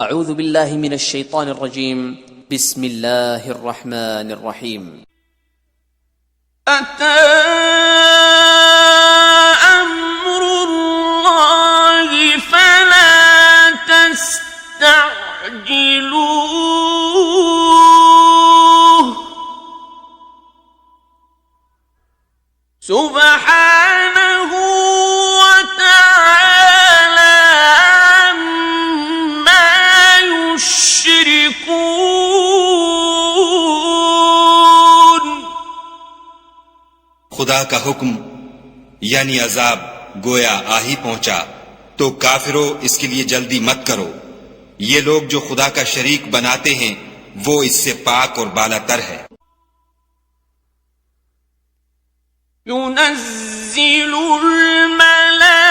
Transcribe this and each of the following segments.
अऊज़ु बिल्लाहि मिनश शैतानिर रजीम बिस्मिल्लाहिर रहमानिर रहीम। अता अम्रुल्लाहि फला तस्तअजिलूह सुब्हानहु व तआला अम्मा युश्रिकून। खुदा का हुक्म यानी अजाब गोया आ ही पहुंचा, तो काफिरों इसके लिए जल्दी मत करो। ये लोग जो खुदा का शरीक बनाते हैं वो इससे पाक और बालातर है। युनज़्ज़िलुल मलाइकता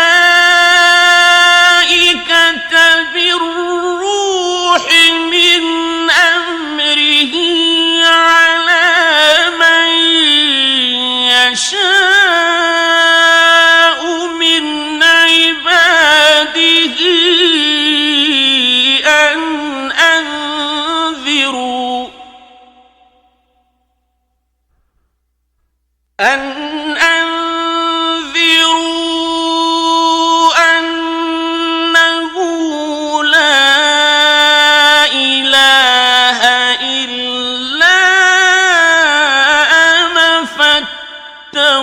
बिर्रूहि मिन अम्रिही अला मन यशाअ मिन इबादिही अन أنذروا أنه لا إله إلا أنا فاتقون।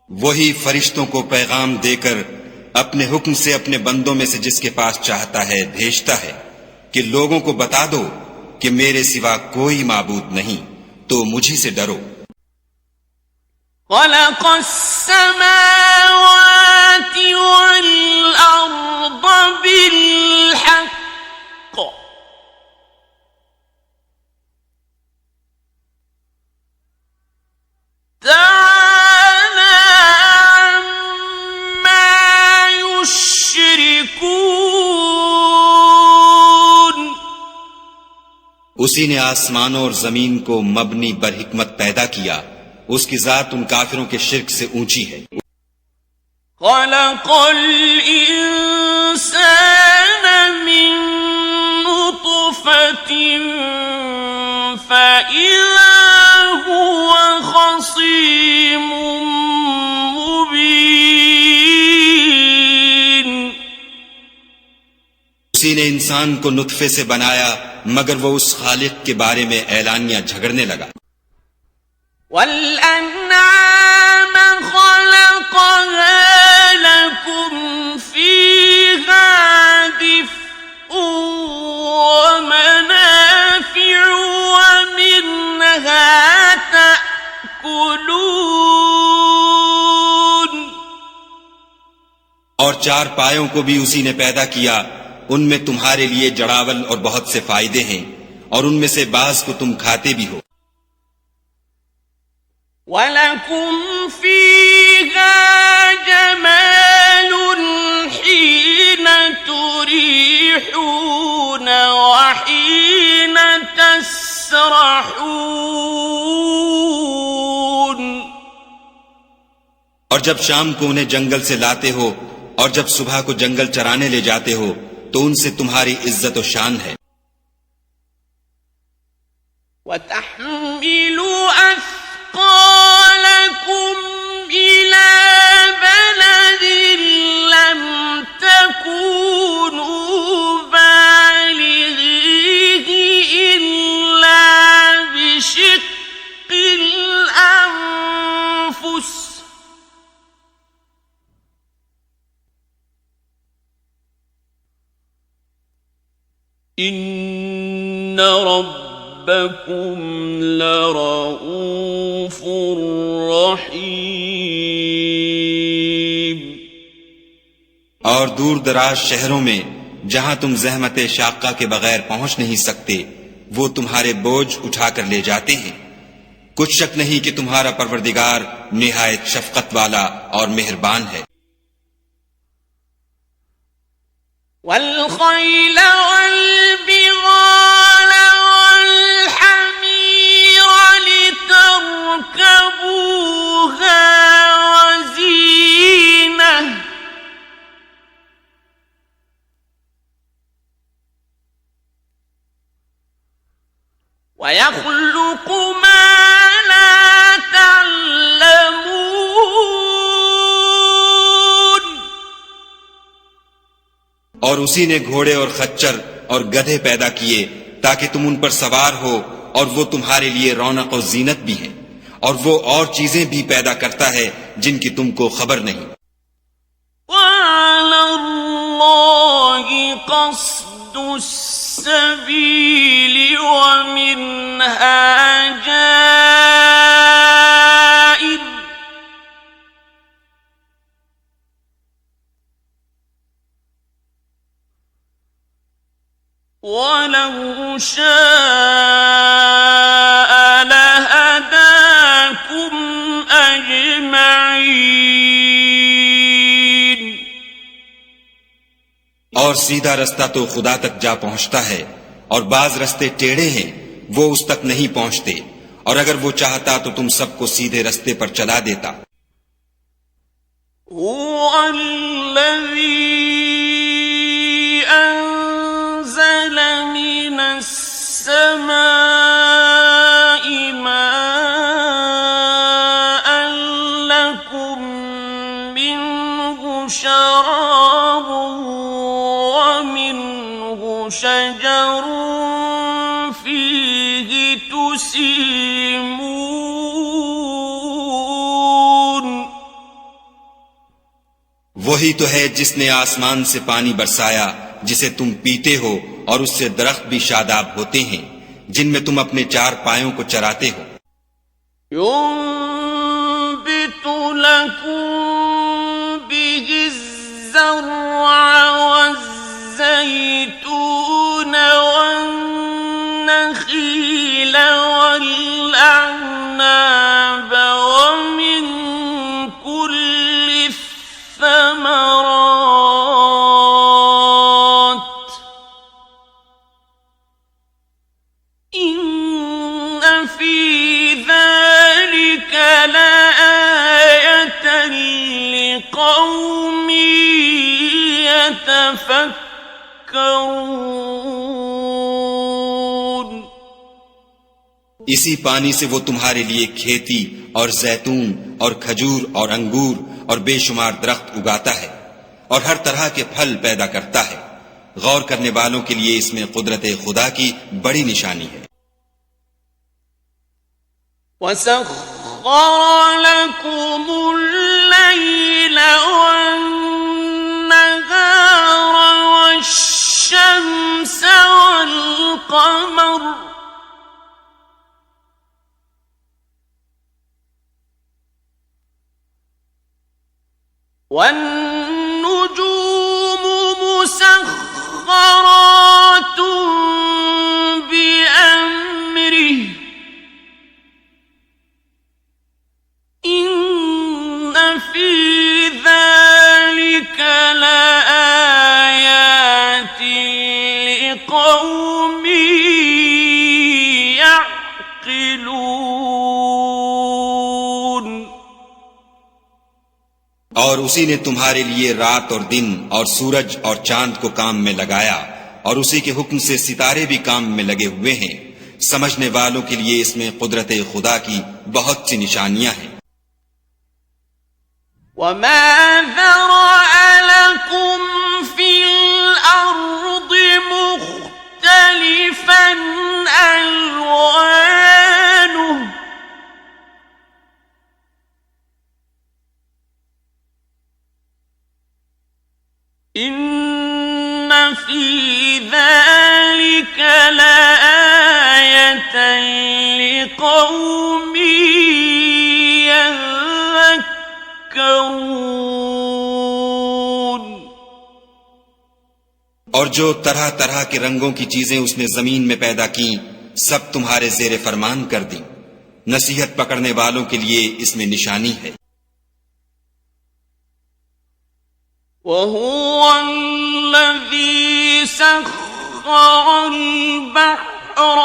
वही फरिश्तों को पैगाम देकर अपने हुक्म से अपने बंदों में से जिसके पास चाहता है भेजता है कि लोगों को बता दो कि मेरे सिवा कोई माबूद नहीं, तो मुझी से डरो। खलक़स समावाति वल अर्द बिल हक़्क़ तआला अम्मा युश्रिकून। उसी ने आसमानों और जमीन को मबनी बर हिकमत पैदा किया, उसकी जात उन काफिरों के शिर्क से ऊंची है। खलक़ल इंसान मिन नुत्फ़तिन फ़इज़ा हुवा ख़सीमुम मुबीन। उसी ने इंसान को नुत्फे से बनाया मगर वो उस खालिक के बारे में ऐलानिया झगड़ने लगा। वल्अनआम खलक़हा लकुम फ़ीहा दिफ़्उन व मनाफ़िउ व मिन्हा तअकुलून। और चार पायों को भी उसी ने पैदा किया, उनमें तुम्हारे लिए जड़ावल और बहुत से फायदे हैं, और उनमें से बाज को तुम खाते भी हो। वलकुम फ़ीहा जमालुन हीन तुरीहून व हीन तस्रहून। और जब शाम को उन्हें जंगल से लाते हो और जब सुबह को जंगल चराने ले जाते हो तो उनसे तुम्हारी इज्जत और शान है। वतहमिलु अस्क़ालकुम इला बलदिन लम तकूनू बालिग़ीहि इल्ला बिशिक़्क़िल अन्फ़ुस इन्न रब्बकुम लरऊफ़ुर रहीम। और दूर दराज शहरों में जहां तुम ज़हमत शाक़ा के बगैर पहुंच नहीं सकते, वो तुम्हारे बोझ उठाकर ले जाते हैं। कुछ शक नहीं कि तुम्हारा परवरदिगार निहायत शफकत वाला और मेहरबान है। वल्खैल वल्बिगाल वल्हमीर लितरकबूहा वज़ीनह وَيَخْلُقُ مَا لَا تَعْلَمُونَ और उसी ने घोड़े और खच्चर और गधे पैदा किए ताकि तुम उन पर सवार हो, और वो तुम्हारे लिए रौनक और जीनत भी हैं, और वो और चीजें भी पैदा करता है जिनकी तुमको खबर नहीं। وَعَلَى اللَّهِ قَصْدُ السَّبِيلِ وَمِنْهَا جَائِرٌ وَلَوْ شَاءَ لَهَدَاكُمْ أَجْمَعِينَ और सीधा रास्ता तो खुदा तक जा पहुंचता है, और बाज रास्ते टेढ़े हैं, वो उस तक नहीं पहुंचते, और अगर वो चाहता तो तुम सबको सीधे रास्ते पर चला देता। هُوَ الَّذِي أَنزَلَ مِنَ السَّمَاءِ مَاءً لَكُم مِّنْهُ شَرَابٌ وَمِنْهُ شَجَرٌ فِيهِ تُسِيمُونَ वही तो है जिसने आसमान से पानी बरसाया जिसे तुम पीते हो, और उससे दरख्त भी शादाब होते हैं जिनमें तुम अपने चार पायों को चराते हो। ينبت لكم به الزرع والزيتون والنخيل والأعناب ومن كل الثمرات إن في ذلك لآية لقوم يتفكرون इसी पानी से वो तुम्हारे लिए खेती और जैतून और खजूर और अंगूर और बेशुमार दरख्त उगाता है, और हर तरह के फल पैदा करता है। गौर करने वालों के लिए इसमें कुदरत खुदा की बड़ी निशानी है। وَسَخَّرَ لَكُمُ اللَّيْلَ وَالنَّهَارَ وَالشَّمْسَ وَالْقَمَرَ وَالنُّجُومُ مُسَخَّرَاتٌ بِأَمْرِهِ إِنَّ فِي ذَلِكَ لَآيَاتٍ لِقَوْمٍ يَعْقِلُونَ और उसी ने तुम्हारे लिए रात और दिन और सूरज और चांद को काम में लगाया, और उसी के हुक्म से सितारे भी काम में लगे हुए हैं। समझने वालों के लिए इसमें कुदरत खुदा की बहुत सी निशानियां हैं। وَمَا ذَرَأَ لَكُمْ فِي الْأَرْضِ مُخْتَلِفًا أَلْوَانُهُ إِنَّ فِي ذَلِكَ لَآيَةً لِقَوْمٍ يَذَّكَّرُونَ और जो तरह तरह के रंगों की चीजें उसने जमीन में पैदा की, सब तुम्हारे जेरे फरमान कर दी। नसीहत पकड़ने वालों के लिए इसमें निशानी है। وَهُوَ الَّذِي سَخَّرَ الْبَحْرَ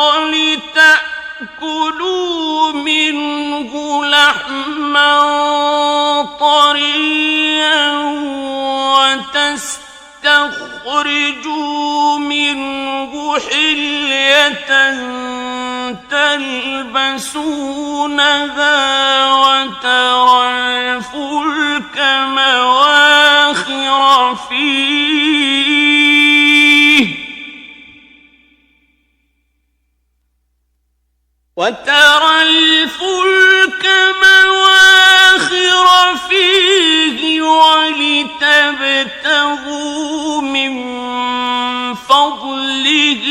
لِتَأْكُلُوا مِنْهُ لَحْمًا طَرِيًّا وَتَسْتَخْرِجُوا مِنْهُ حِلْيَةً تلبسونها وترى الفلك مواخر فيه ولتبتغوا من فضله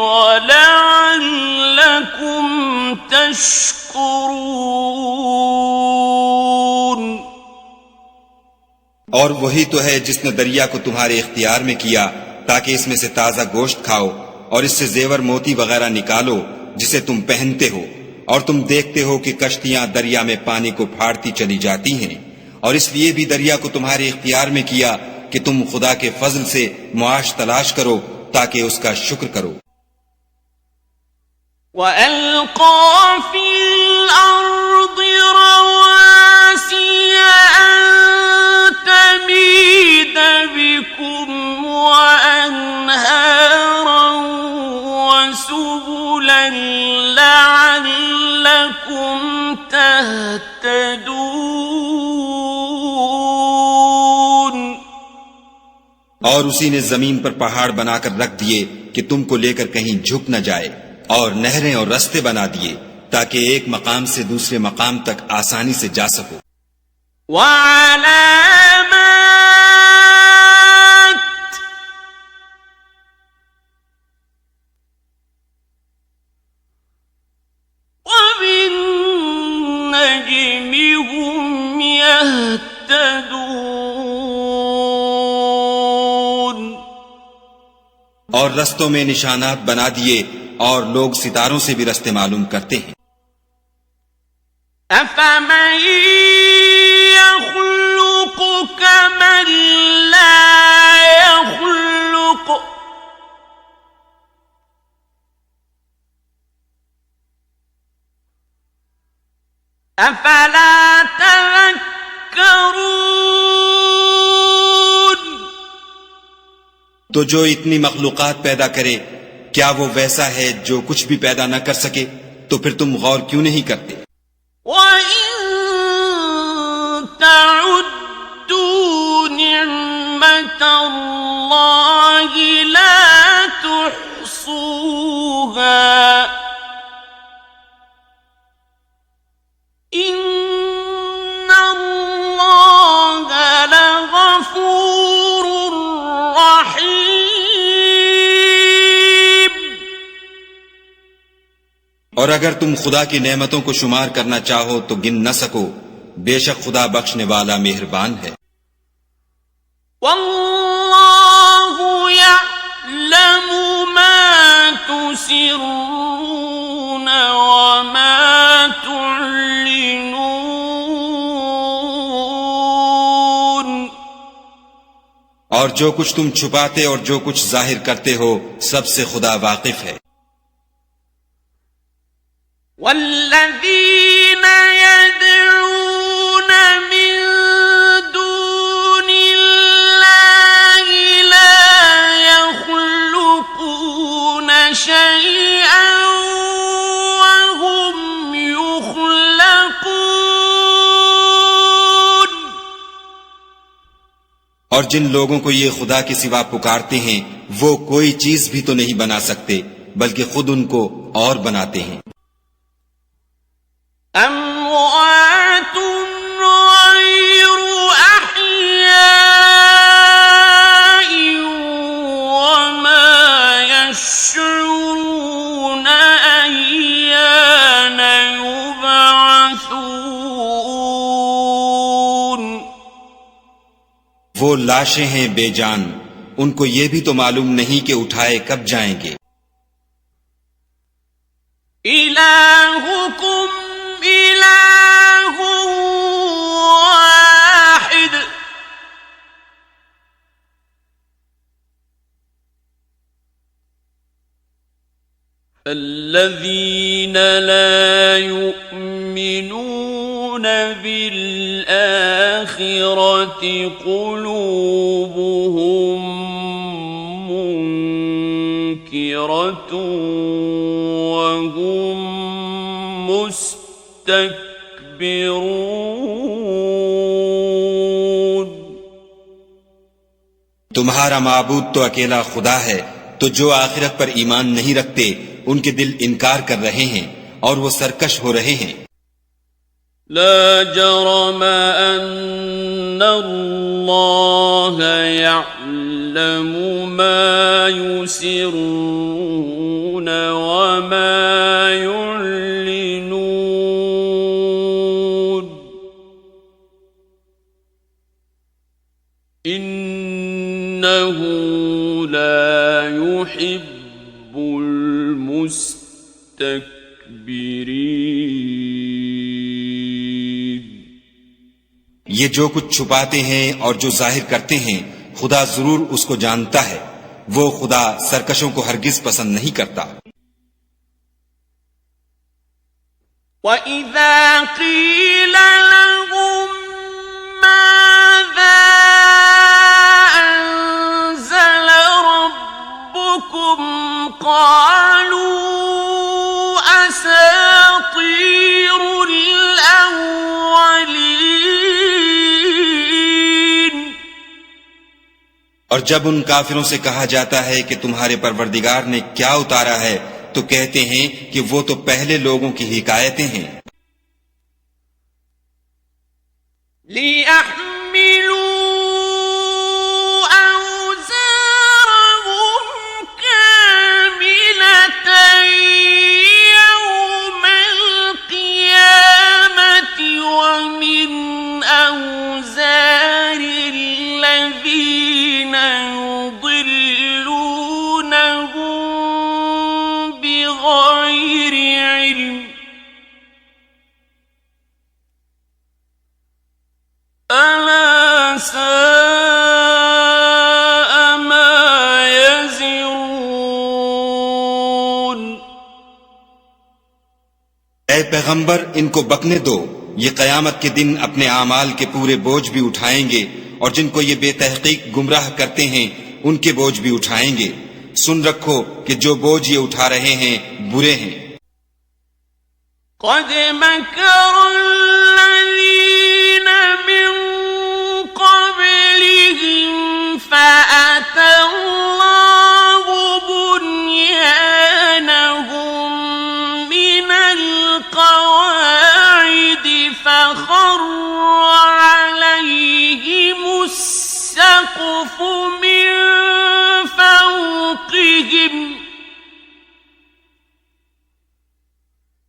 ولعلكم تشكرون. और वही तो है जिसने दरिया को तुम्हारे इख्तियार में किया ताकि इसमें से ताजा गोश्त खाओ और इससे जेवर मोती वगैरह निकालो जिसे तुम पहनते हो, और तुम देखते हो कि कश्तियां दरिया में पानी को फाड़ती चली जाती हैं, और इसलिए भी दरिया को तुम्हारे इख्तियार में किया कि तुम खुदा के फजल से मुआश तलाश करो ताकि उसका शुक्र करो. وَأَلْقَى فِي الْأَرْضِ رَوَاسِيَ أَن تَمِيدَ بِكُمْ وَأَنْهَارًا وَسُبُلًا لَعَلَّكُمْ تَهْتَدُونَ. और उसी ने जमीन पर पहाड़ बनाकर रख दिए कि तुमको लेकर कहीं झुक न जाए, और नहरें और रास्ते बना दिए ताकि एक मकाम से दूसरे मकाम तक आसानी से जा सको. وَعَلَامَاتٍ وَبِالنَّجْمِ هُمْ يَهْتَدُونَ. और रस्तों में निशानात बना दिए और लोग सितारों से भी रास्ते मालूम करते हैं. أَفَمَن يَخْلُقُ كَمَن لَّا يَخْلُقُ أَفَلَا تَذَكَّرُونَ. तो जो इतनी मखलूकात पैदा करे, क्या वो वैसा है जो कुछ भी पैदा न कर सके? तो फिर तुम गौर क्यों नहीं करते? وَإِن تَعُدُّوا نِعْمَةَ اللَّهِ لَا تُحْصُوهَا إِنَّ اللَّهَ لَغَفُورٌ رَّحِيمٌ. और अगर तुम खुदा की नेमतों को शुमार करना चाहो तो गिन न सको, बेशक खुदा बख्शने वाला मेहरबान है. वल्लाहु यअलमु मा तुसिर्रून वमा तुअलिनून. और जो कुछ तुम छुपाते और जो कुछ जाहिर करते हो, सबसे खुदा वाकिफ है. वल्लज़ीन यदऊन मिन दूनिल्लाहि ला यख़्लुक़ून शैअन वहुम युख़्लक़ून. और जिन लोगों को ये खुदा के सिवा पुकारते हैं, वो कोई चीज भी तो नहीं बना सकते, बल्कि खुद उनको और बनाते हैं. أموات غير أحياء وما يشعرون أيان يبعثون. वो लाशें हैं बेजान, उनको ये भी तो मालूम नहीं कि उठाए कब जाएंगे. इलाहुकुम इलाहु वाहिद الذين لا يؤمنون بالآخرة قلوبهم منكرة وهم मुस्तकबिरून। तुम्हारा माबूद तो अकेला खुदा है, तो जो आखिरत पर ईमान नहीं रखते उनके दिल इनकार कर रहे हैं और वो सरकश हो रहे हैं। ला जरम अन्नल्लाह यअलमु मा युसिर्रून व मा युअलिनून इन्नहु ला युहिब्बुल मुस्तकबिरीन। ये जो कुछ छुपाते हैं और जो जाहिर करते हैं खुदा जरूर उसको जानता है। वो खुदा सरकशों को हरगिज पसंद नहीं करता। وَإِذَا قِيلَ لَهُم مَّاذَا أَنزَلَ رَبُّكُمْ قَالُوا أَسَاطِيرُ الْأَوَّلِينَ। और जब उन काफिरों से कहा जाता है कि तुम्हारे परवरदिगार ने क्या उतारा है, तो कहते हैं कि वो तो पहले लोगों की हिकायतें हैं। लियहमिलू औज़ारहुम कामिलतन यौमल क़ियामति व मिन औज़ारिल लज़ीना युज़िल्लूनहुम बिग़ैरि इल्म अला साअ मा यज़िरून। ऐ पैगंबर, इनको बकने दो। ये कयामत के दिन अपने आमाल के पूरे बोझ भी उठाएंगे और जिनको ये बेतहकीक गुमराह करते हैं उनके बोझ भी उठाएंगे। सुन रखो कि जो बोझ ये उठा रहे हैं बुरे हैं। क़द मकरल्लज़ीन मिन क़ब्लिहिम फ़अतल्लाहु बुन्यानहुम मिनल क़वाइद फ़ख़र्र अलैहिमुस सक़फ़ु मिन फ़ौक़िहिम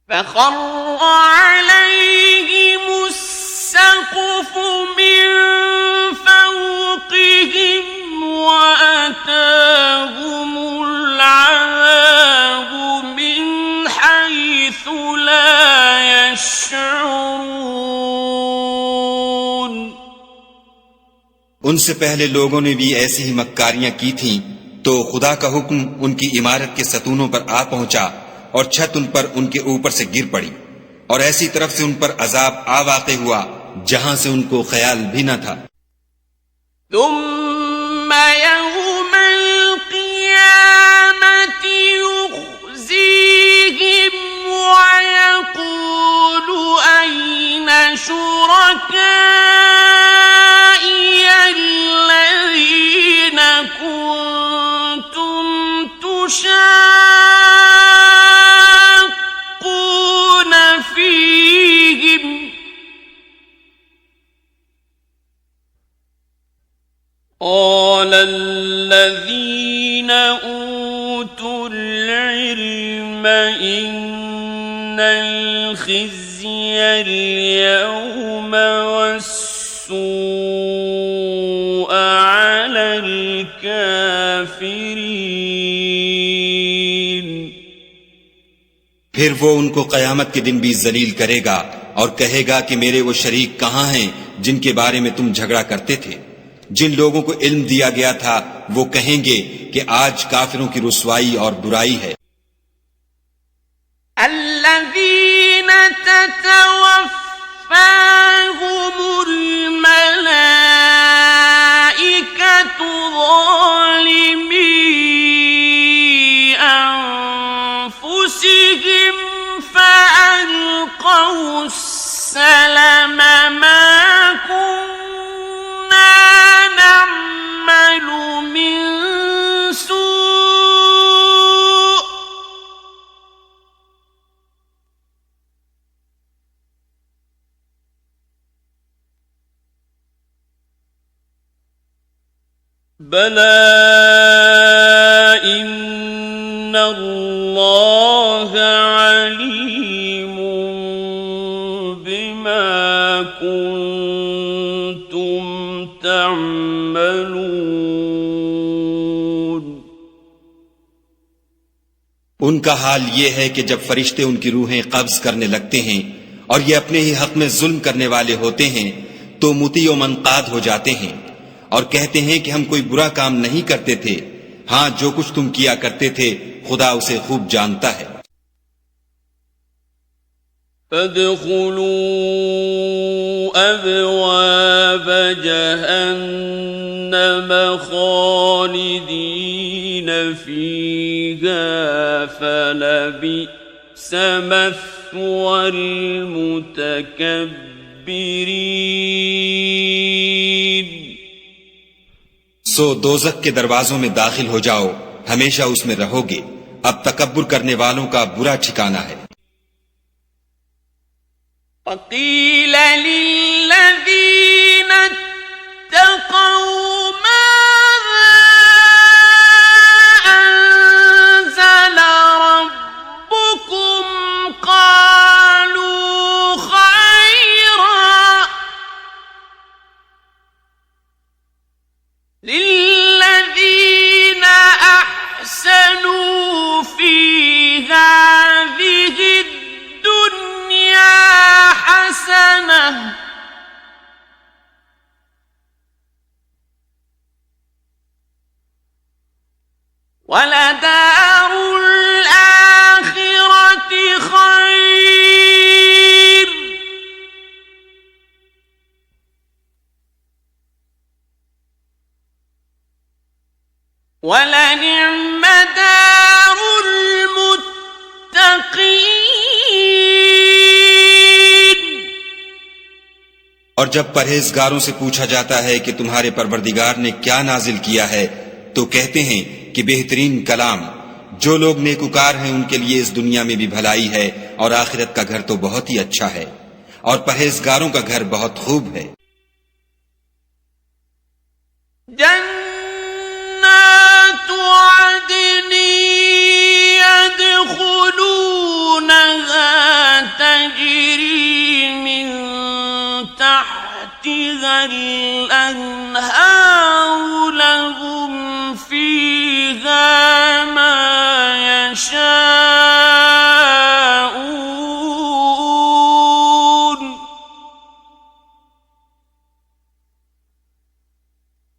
فخر عليهم السقف من فوقهم وأتاهم العذاب من حيث لا يشعرون। उनसे पहले लोगों ने भी ऐसी ही मक्कारियां की थीं, तो खुदा का हुक्म उनकी इमारत के सतूनों पर आ पहुंचा और छत उन पर उनके ऊपर से गिर पड़ी और ऐसी तरफ से उन पर अजाब आ वाक़े हुआ जहां से उनको ख्याल भी न था। ثم يوم القيامة يخزيهم ويقول أين شركائي الذين كنتم تشاقون فيهم قال الذين أوتوا العلم إن الخزي اليوم والسوء على الكافرين। फिर वो उनको कयामत के दिन भी जलील करेगा और कहेगा कि मेरे वो शरीक कहाँ हैं जिनके बारे में तुम झगड़ा करते थे। जिन लोगों को इल्म दिया गया था वो कहेंगे कि आज काफिरों की रुसवाई और बुराई है। الذين تتوفاهم الملائكة ظالمي أنفسهم فألقوا بلى إن الله عليم بما كنتم تعملون. उनका हाल ये है कि जब फरिश्ते उनकी रूहें कब्ज करने लगते हैं और ये अपने ही हक में जुल्म करने वाले होते हैं तो मुती व मनकाद हो जाते हैं और कहते हैं कि हम कोई बुरा काम नहीं करते थे. हाँ, जो कुछ तुम किया करते थे खुदा उसे खूब जानता है. فادخلوا أبواب جهنم خالدين فيها فلبئس مثوى المتكبرين. सो दोजख के दरवाजों में दाखिल हो जाओ, हमेशा उसमें रहोगे. अब तकब्बुर करने वालों का बुरा ठिकाना है. وقيل للذين اتقوا ماذا أنزل ربكم قالوا خيرا للذين أحسنوا في هذه الدنيا حسنة ولدار الآخرة خير ولنعم دار المتقين. और जब परहेजगारों से पूछा जाता है कि तुम्हारे परवरदिगार ने क्या नाजिल किया है तो कहते हैं कि बेहतरीन कलाम. जो लोग नेकुकार हैं उनके लिए इस दुनिया में भी भलाई है और आखिरत का घर तो बहुत ही अच्छा है और परहेजगारों का घर बहुत खूब है. जन्नातु अदन यदखुलूनहा तजरी मिन तहतिहा अल-अन्हारु लहुम फीहा मा यशाऊन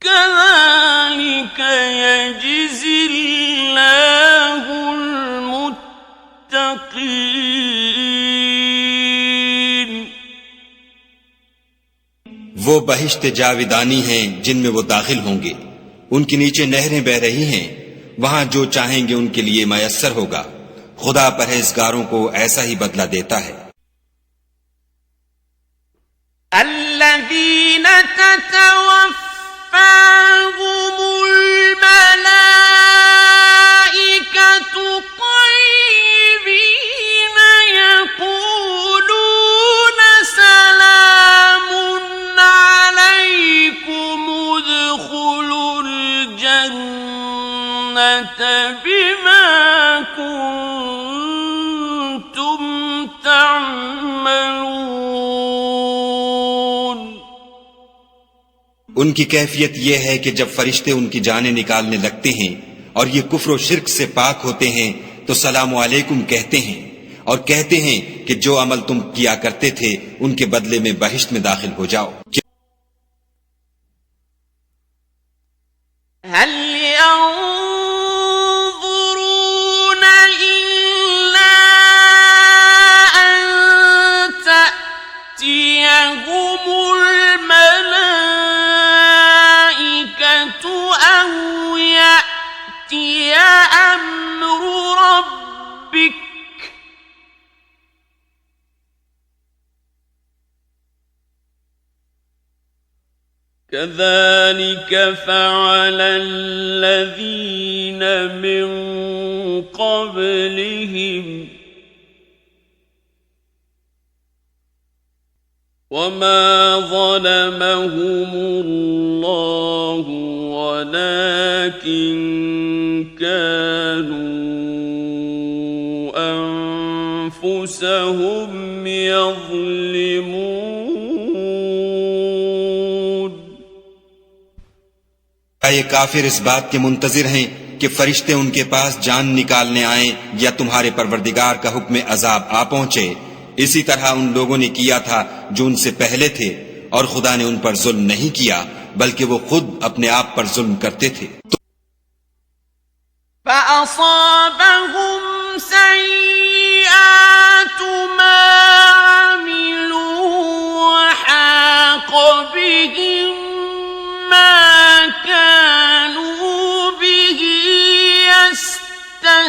كذلك يجزي الله المتقين. वो बहिश्त जाविदानी हैं जिनमें वो दाखिल होंगे. उनके नीचे नहरें बह रही हैं. वहां जो चाहेंगे उनके लिए मयस्सर होगा. खुदा परहेजगारों को ऐसा ही बदला देता है. الذين تتوفاهم الملائكة طيبين يقولون سلام عليكم ادخلوا الجنة بما كنتم تعملون. उनकी कैफियत यह है कि जब फरिश्ते उनकी जानें निकालने लगते हैं और ये कुफ्र और शिर्क से पाक होते हैं तो सलाम अलैकुम कहते हैं और कहते हैं कि जो अमल तुम किया करते थे उनके बदले में बहिश्त में दाखिल हो जाओ. هل ينظرون إلا أن تأتيهم الملائكة أو يأتي أمر ربك كذلك فعل الذين من قبلهم وما ظلمهم الله ولكن كانوا أنفسهم يظلمون. ये काफिर इस बात के मुंतजिर हैं कि फरिश्ते उनके पास जान निकालने आए या तुम्हारे परवरदिगार का हुक्म अजाब आ पहुंचे। इसी तरह उन लोगों ने किया था जो उनसे पहले थे, और खुदा ने उन पर जुल्म नहीं किया बल्कि वो खुद अपने आप पर जुल्म करते थे। فأصابهم سيئات ما عملوا وحاق بهم ما كانوا به يستهزئون.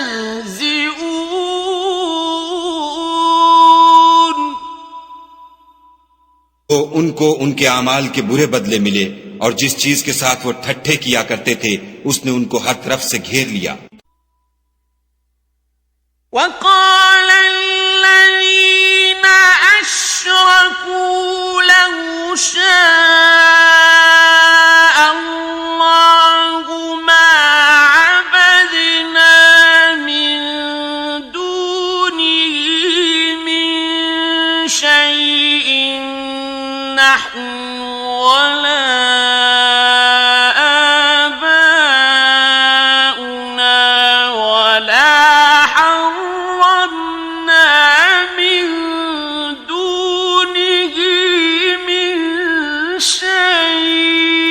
तो उनको उनके अमाल के बुरे बदले मिले, और जिस चीज के साथ वो ठट्ठे किया करते थे उसने उनको हर तरफ से घेर लिया। وقال الذين أشركوا لو شاء الله ما عبدنا من دونه من شيء نحن ولا آباؤنا ولا حرمنا من دونه من شيء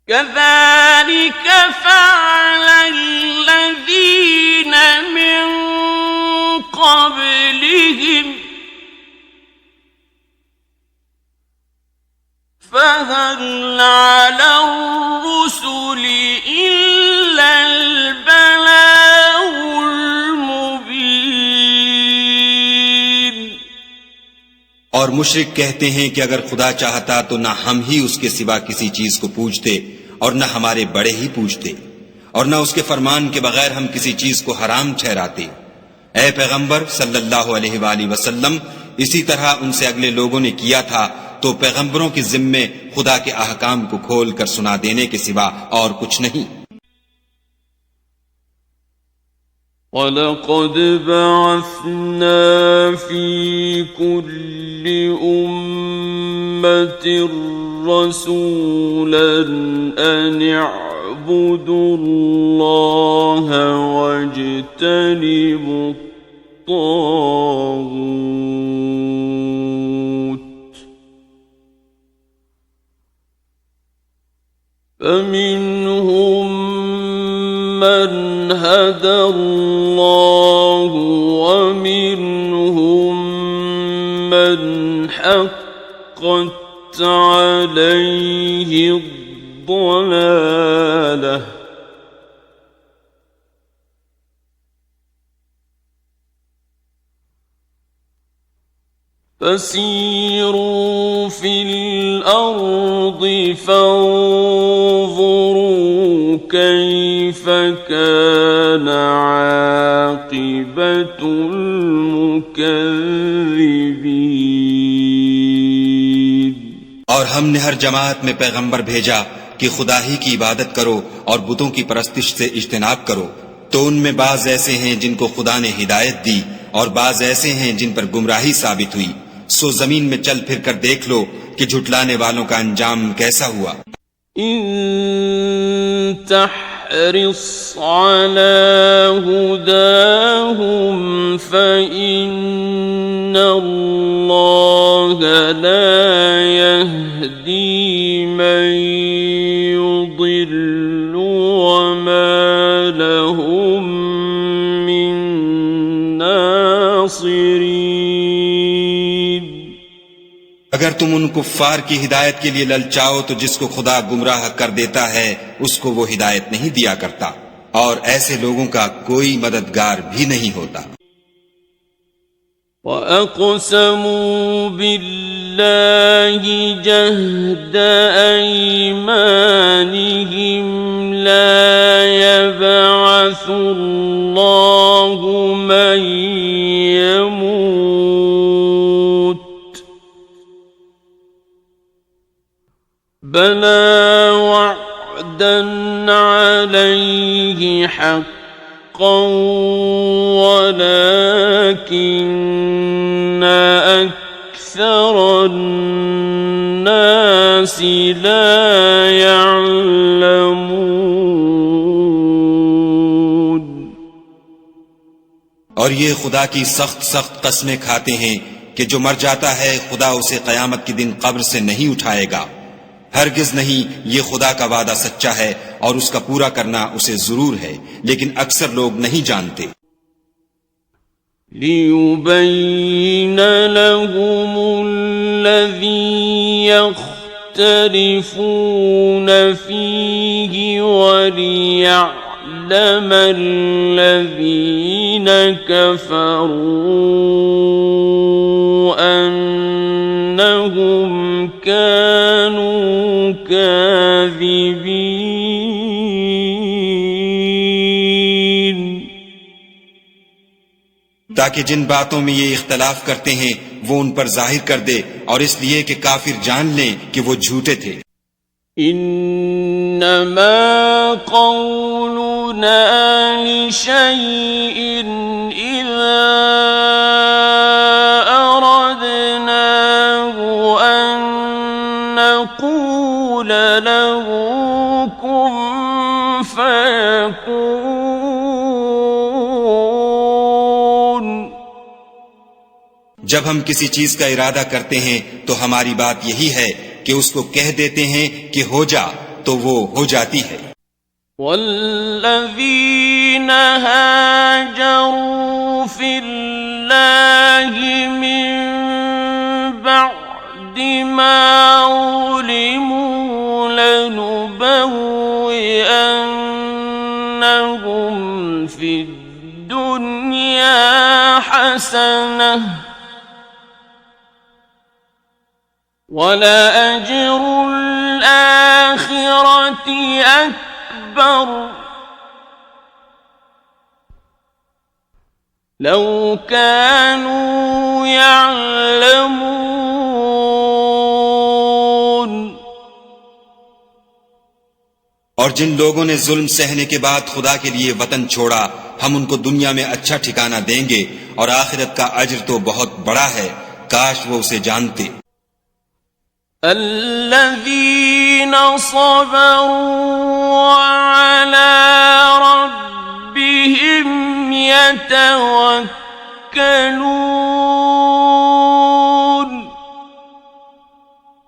كذلك فعل الذين من قبلهم فهل على الرسل إلا البلاغ المبين. और मुशरिक कहते हैं कि अगर खुदा चाहता तो न हम ही उसके सिवा किसी चीज को पूजते और न हमारे बड़े ही पूजते, और न उसके फरमान के बगैर हम किसी चीज को हराम ठहराते। ऐ पैगंबर सल्लल्लाहु अलैहि वसल्लम, इसी तरह उनसे अगले लोगों ने किया था, तो पैगंबरों के जिम्मे खुदा के अहकाम को खोल कर सुना देने के सिवा और कुछ नहीं। وَلَقَدْ بَعَثْنَا فِي كُلِّ أُمَّةٍ رَسُولًا أَنِ اعْبُدُوا اللَّهَ وَاجْتَنِبُوا الطَّاغُوتَ فَمِنْهُمْ مَنْ هَدَى اللَّهُ وَمِنْهُمْ مَنْ حَقَّتْ عَلَيْهِ الضَّلَالَةُ فَسِيرُوا فِي الْأَرْضِ فَانظُرُوا كَيْفَ كَانَ عَاقِبَةُ الْمُكَذِّبِينَ. और हमने हर जमात में पैगंबर भेजा कि खुदा ही की इबादत करो और बुतों की परस्तिश से इज्तिनाब करो, तो उनमें बाज ऐसे हैं जिनको खुदा ने हिदायत दी और बाज ऐसे हैं जिन पर गुमराही साबित हुई। सो जमीन में चल फिर कर देख लो कि झुटलाने वालों का अंजाम कैसा हुआ। इन तहरिस अला हुदाहुम फइन्नल्लाह ला यहदी मन युदिल्लु वमा लहुम मिन नासिरीन. अगर तुम उन कुफ्फार की हिदायत के लिए ललचाओ तो जिसको खुदा गुमराह कर देता है उसको वो हिदायत नहीं दिया करता, और ऐसे लोगों का कोई मददगार भी नहीं होता। وَأَقْسَمُوا بِاللَّهِ جَهْدَ أَيْمَانِهِمْ لَا يَبْعَثُ الله من يموت بلى وعدا عليه حقا ولكن أكثر الناس لا يعلمون और ये खुदा की सख्त सख्त कस्में खाते हैं कि जो मर जाता है खुदा उसे कयामत के दिन कब्र से नहीं उठाएगा। हरगिज नहीं, ये खुदा का वादा सच्चा है और उसका पूरा करना उसे जरूर है, लेकिन अक्सर लोग नहीं जानते। लियुबय्यिन लहुम الذي يختلفون فيه وليعلم الذين كفروا أنهم كانوا كاذبين ताकि जिन बातों में ये इख्तलाफ करते हैं वो उन पर जाहिर कर दे, और इसलिए कि काफिर जान लें कि वो झूठे थे। इन्नमा क़ौलुना लिशैइन इज़ा अरदनाहु अन नक़ूल लहु कुन फ़यकून। जब हम किसी चीज का इरादा करते हैं तो हमारी बात यही है कि उसको कह देते हैं कि हो जा, तो वो हो जाती है। वल्लज़ीन हाजरू फ़िल्लाहि मिन बअदि मा उलिमू लनुबव्विअन्नहुम फ़िद्दुन्या हसनह वलअज्र الآخرة أكبر لو كانوا يعلمون। और जिन लोगों ने जुल्म सहने के बाद खुदा के लिए वतन छोड़ा, हम उनको दुनिया में अच्छा ठिकाना देंगे और आखिरत का अज्र तो बहुत बड़ा है, काश वो उसे जानते। الذين صبروا وعلى ربهم يتوكلون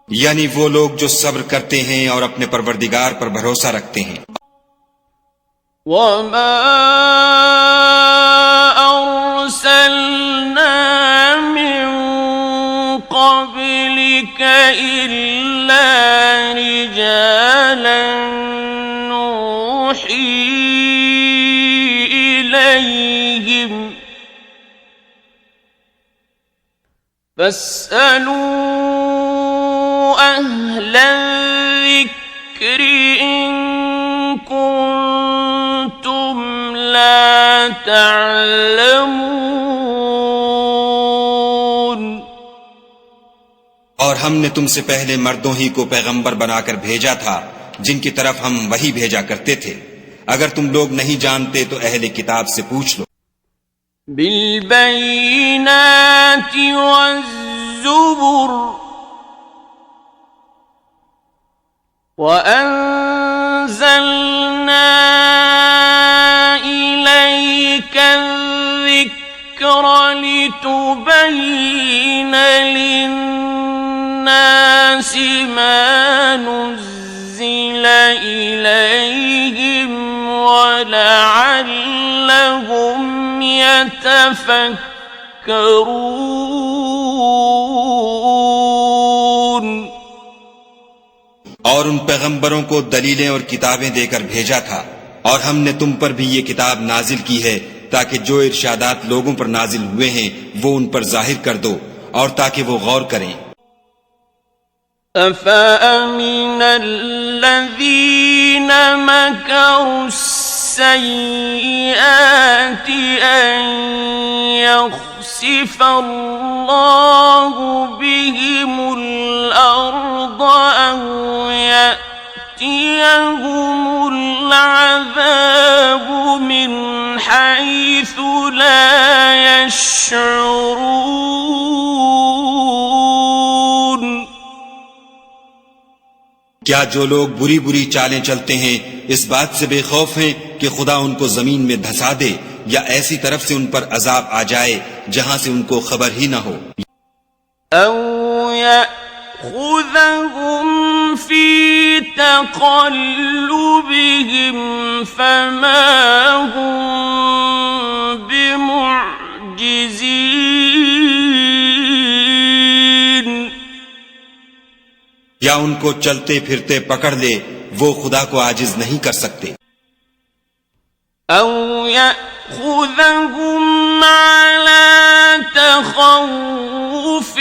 यानी वो लोग जो सब्र करते हैं और अपने परवरदिगार पर भरोसा रखते हैं। वमा अर्सलना मिन क़ब्लिक इल्ला रिजालन नूही इलैहिम फस्अलू أهل الذكر إن كنتم لا تعلمون। और हमने तुमसे पहले मर्दों ही को पैगंबर बनाकर भेजा था जिनकी तरफ हम वही भेजा करते थे। अगर तुम लोग नहीं जानते तो अहले किताब से पूछ लो। बिलबय्यिनाति वज़्ज़ुबुर وأنزلنا إليك الذكر لتبين للناس ما نزل إليهم ولعلهم يتفكرون। और उन पैगंबरों को दलीलें और किताबें देकर भेजा था, और हमने तुम पर भी ये किताब नाजिल की है ताकि जो इरशादात लोगों पर नाजिल हुए हैं वो उन पर जाहिर कर दो और ताकि वो गौर करें। अफ़अमिन अल्लज़ीन मकरू السيئات أن يخسف الله بهم الأرض أو يأتيهم العذاب من حيث لا يشعرون क्या जो लोग बुरी बुरी चालें चलते हैं इस बात से बेखौफ हैं कि खुदा उनको जमीन में धंसा दे या ऐसी तरफ से उन पर अजाब आ जाए जहां से उनको खबर ही न हो। أو يأخذهم في تقلبهم فما هم بمعجزين या उनको चलते फिरते पकड़ ले, वो खुदा को आजिज नहीं कर सकते। أو يأخذهم على تخوف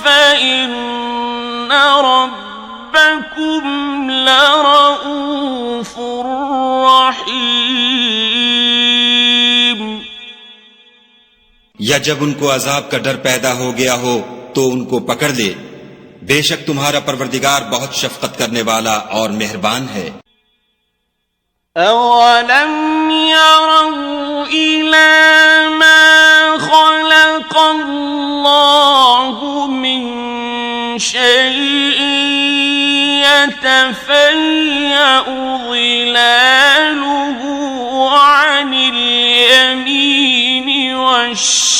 فإن ربكم لرؤوف رحيم या जब उनको अजाब का डर पैदा हो गया हो तो उनको पकड़ ले, बेशक तुम्हारा परवरदिगार बहुत शफकत करने वाला और मेहरबान है। أولم يروا إلى ما خلق الله من شيء يتفيأ ظلاله عن اليمين والشمائل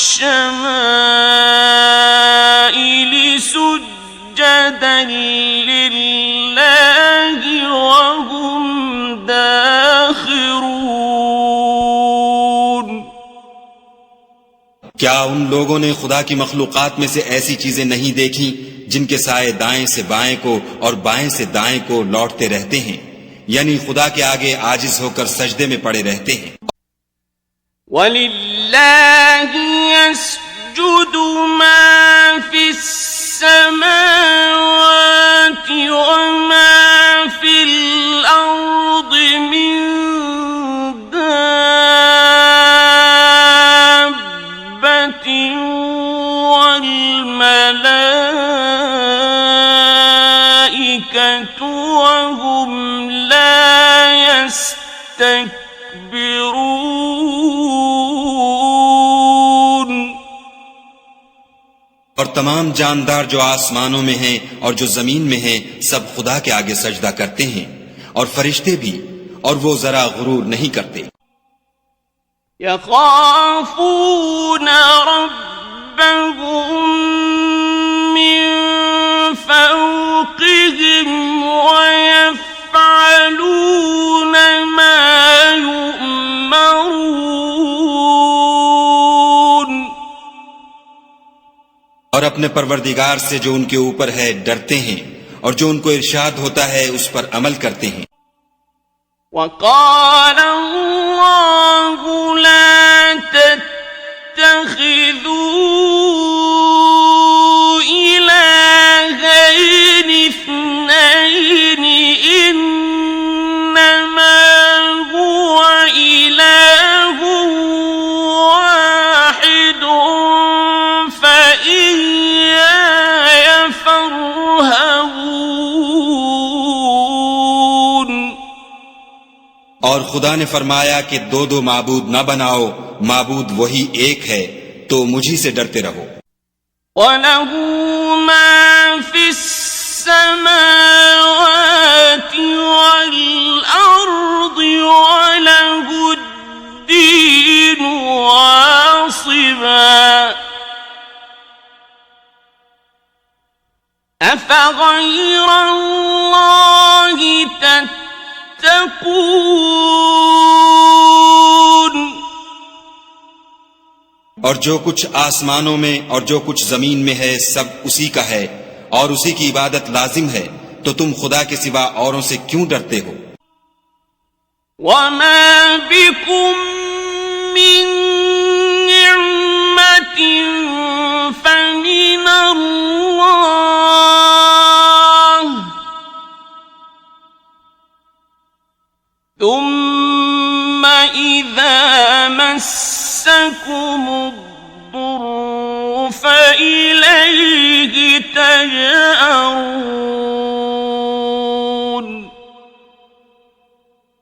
سجدا لله وهم दाखिरून क्या उन लोगों ने खुदा की मखलूकात में से ऐसी चीजें नहीं देखी जिनके साए दाएं से बाएं को और बाएं से दाएं को लौटते रहते हैं, यानी खुदा के आगे आजिज होकर सजदे में पड़े रहते हैं। वलिल्लाहि यस्जुदु मा फिस्समावाति वमा फिल अर्द मिन दाब्बतिन वल मलाइकतु वहुम ला यस्तकबिरून और तमाम जानदार जो आसमानों में हैं और जो जमीन में हैं सब खुदा के आगे सजदा करते हैं, और फरिश्ते भी, और वो जरा गुरूर नहीं करते। यखाफून रब्बहुम मिन फौक़िहिम वयफ़अलून मा यु'मरून और अपने परवरदिगार से जो उनके ऊपर है डरते हैं, और जो उनको इरशाद होता है उस पर अमल करते हैं। وقال الله لا تتخذوا إلهين اثنين إنما هو إله واحد فإياي فارهبون और खुदा ने फरमाया कि दो दो माबूद न बनाओ, माबूद वही एक है, तो मुझी से डरते रहो। وله ما في السماوات والأرض وله الدين واصبا أفغير الله تتقون और जो कुछ आसमानों में और जो कुछ जमीन में है सब उसी का है और उसी की इबादत लाजिम है, तो तुम खुदा के सिवा औरों से क्यों डरते हो? وما بكم من نعمة فمن الله ثم مسكم الضر فإليه تجأرون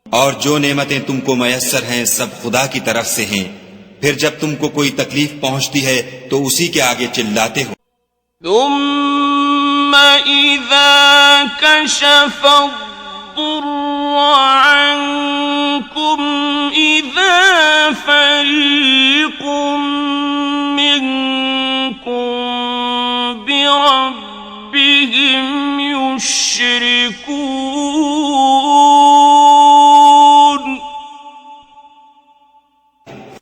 और जो नेमतें तुमको मयस्सर हैं सब खुदा की तरफ से हैं। फिर जब तुमको कोई तकलीफ पहुंचती है तो उसी के आगे चिल्लाते हो। ثم إذا كشف الضر عنكم إذا فريق منكم بربهم يشركون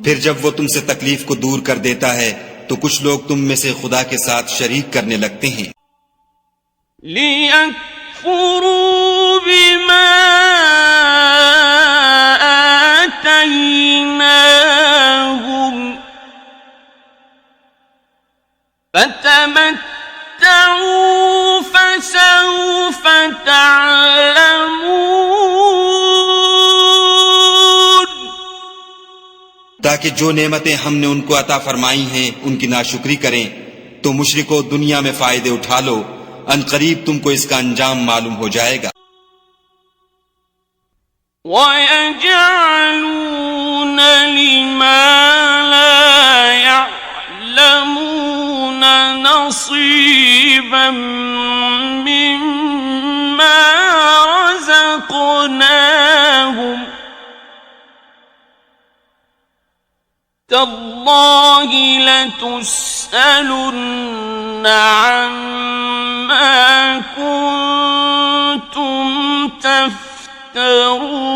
फिर जब वो तुमसे तकलीफ को दूर कर देता है तो कुछ लोग तुम में से खुदा के साथ शरीक करने लगते हैं। लियकफुरू बिमा आतैनाहुम फतमत्तऊ फसौफ तअलमून ताकि जो नेमतें हमने उनको अता फरमाई हैं उनकी नाशुक्री करें। तो मुशरिको दुनिया में फायदे उठा लो, अनकरीब तुमको इसका अंजाम मालूम हो जाएगा। वयजअलून लिमा ला यअलमून नसीबन मिम्मा रज़क़नाहुम तल्लाहि लतुस्अलुन्न अम्मा कुन्तुम तफ्तरून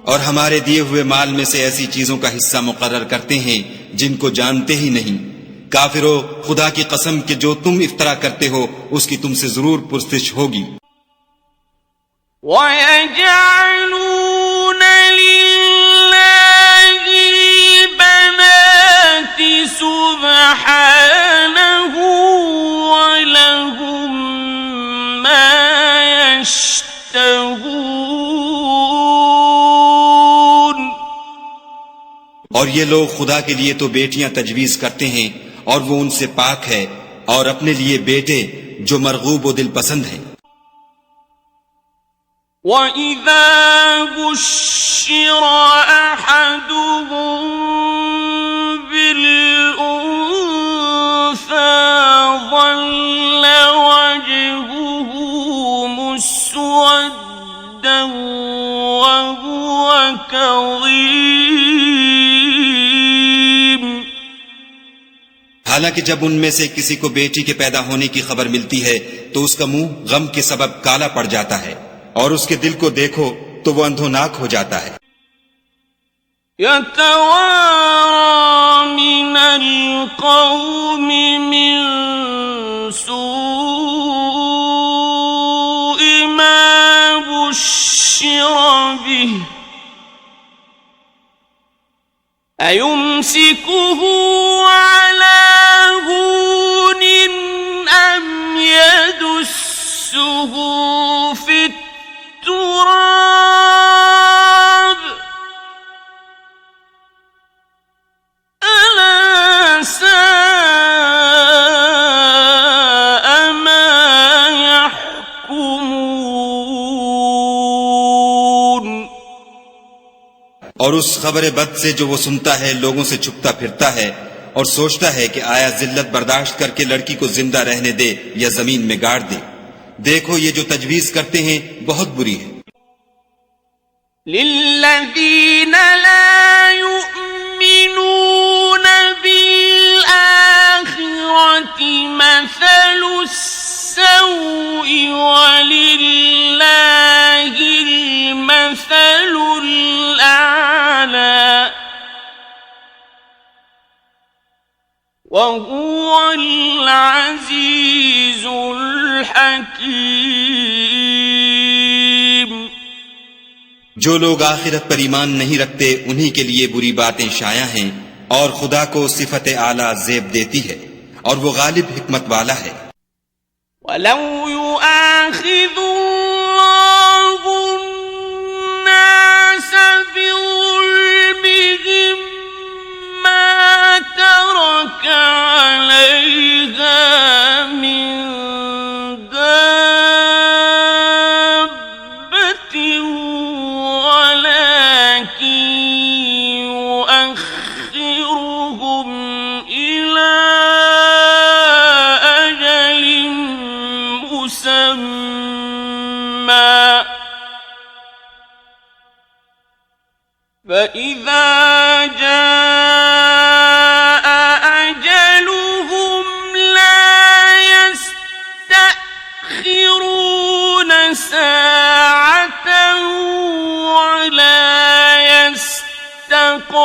और हमारे दिए हुए माल में से ऐसी चीजों का हिस्सा मुकर्रर करते हैं जिनको जानते ही नहीं। काफिरों, खुदा की कसम कि जो तुम इफ्तरा करते हो उसकी तुमसे जरूर पुरस्तिश होगी। وَيَجْعَلُونَ لِلَّهِ الْبَنَاتِ سُبْحَانَهُ وَلَهُم مَّا يَشْتَهُونَ और ये लोग खुदा के लिए तो बेटियां तजवीज करते हैं और वो उनसे पाक है, और अपने लिए बेटे जो मरगूब व दिल पसंद हैं। وَإِذَا بُشِّرَ أَحَدُهُم بِالْأُنثَىٰ ظَلَّ وَجْهُهُ مُسْوَدًّا وَهُوَ كَظِيمٌ हालांकि जब उनमें से किसी को बेटी के पैदा होने की खबर मिलती है तो उसका मुंह गम के सबब काला पड़ जाता है, और उसके दिल को देखो तो वो अंधोनाक हो जाता है। यतवारा मिनल कौमि मिन सूइ मा बुश्शिरा बिहि अयुम्सिकुहु अला हूनिन अम यदुस्सुहु फित التراب ألا ساء ما يحكمون और उस खबर बद से जो वो सुनता है लोगों से छुपता फिरता है और सोचता है कि आया जिल्लत बर्दाश्त करके लड़की को जिंदा रहने दे या जमीन में गाड़ दे। देखो ये जो तजवीज करते हैं बहुत बुरी है। लिल्लज़ीन ला युमिनून बिल-आखिरति मसलुस-सौइ वलिल्लाहिल मसलुल आला वहुवल अज़ीज़ुल हकीम। जो लोग आखिरत पर ईमान नहीं रखते उन्हीं के लिए बुरी बातें शाया हैं, और खुदा को सिफत आला जेब देती है, और वो गालिब हिकमत वाला है। वलौ युआखिज़ुल्लाहु بظلمهم ما ترك عليها من دابة ولكن يؤخرهم إلى أجل مسمى فإذا جاء أجلهم لا يستأخرون ساعة ولا يستقدمون।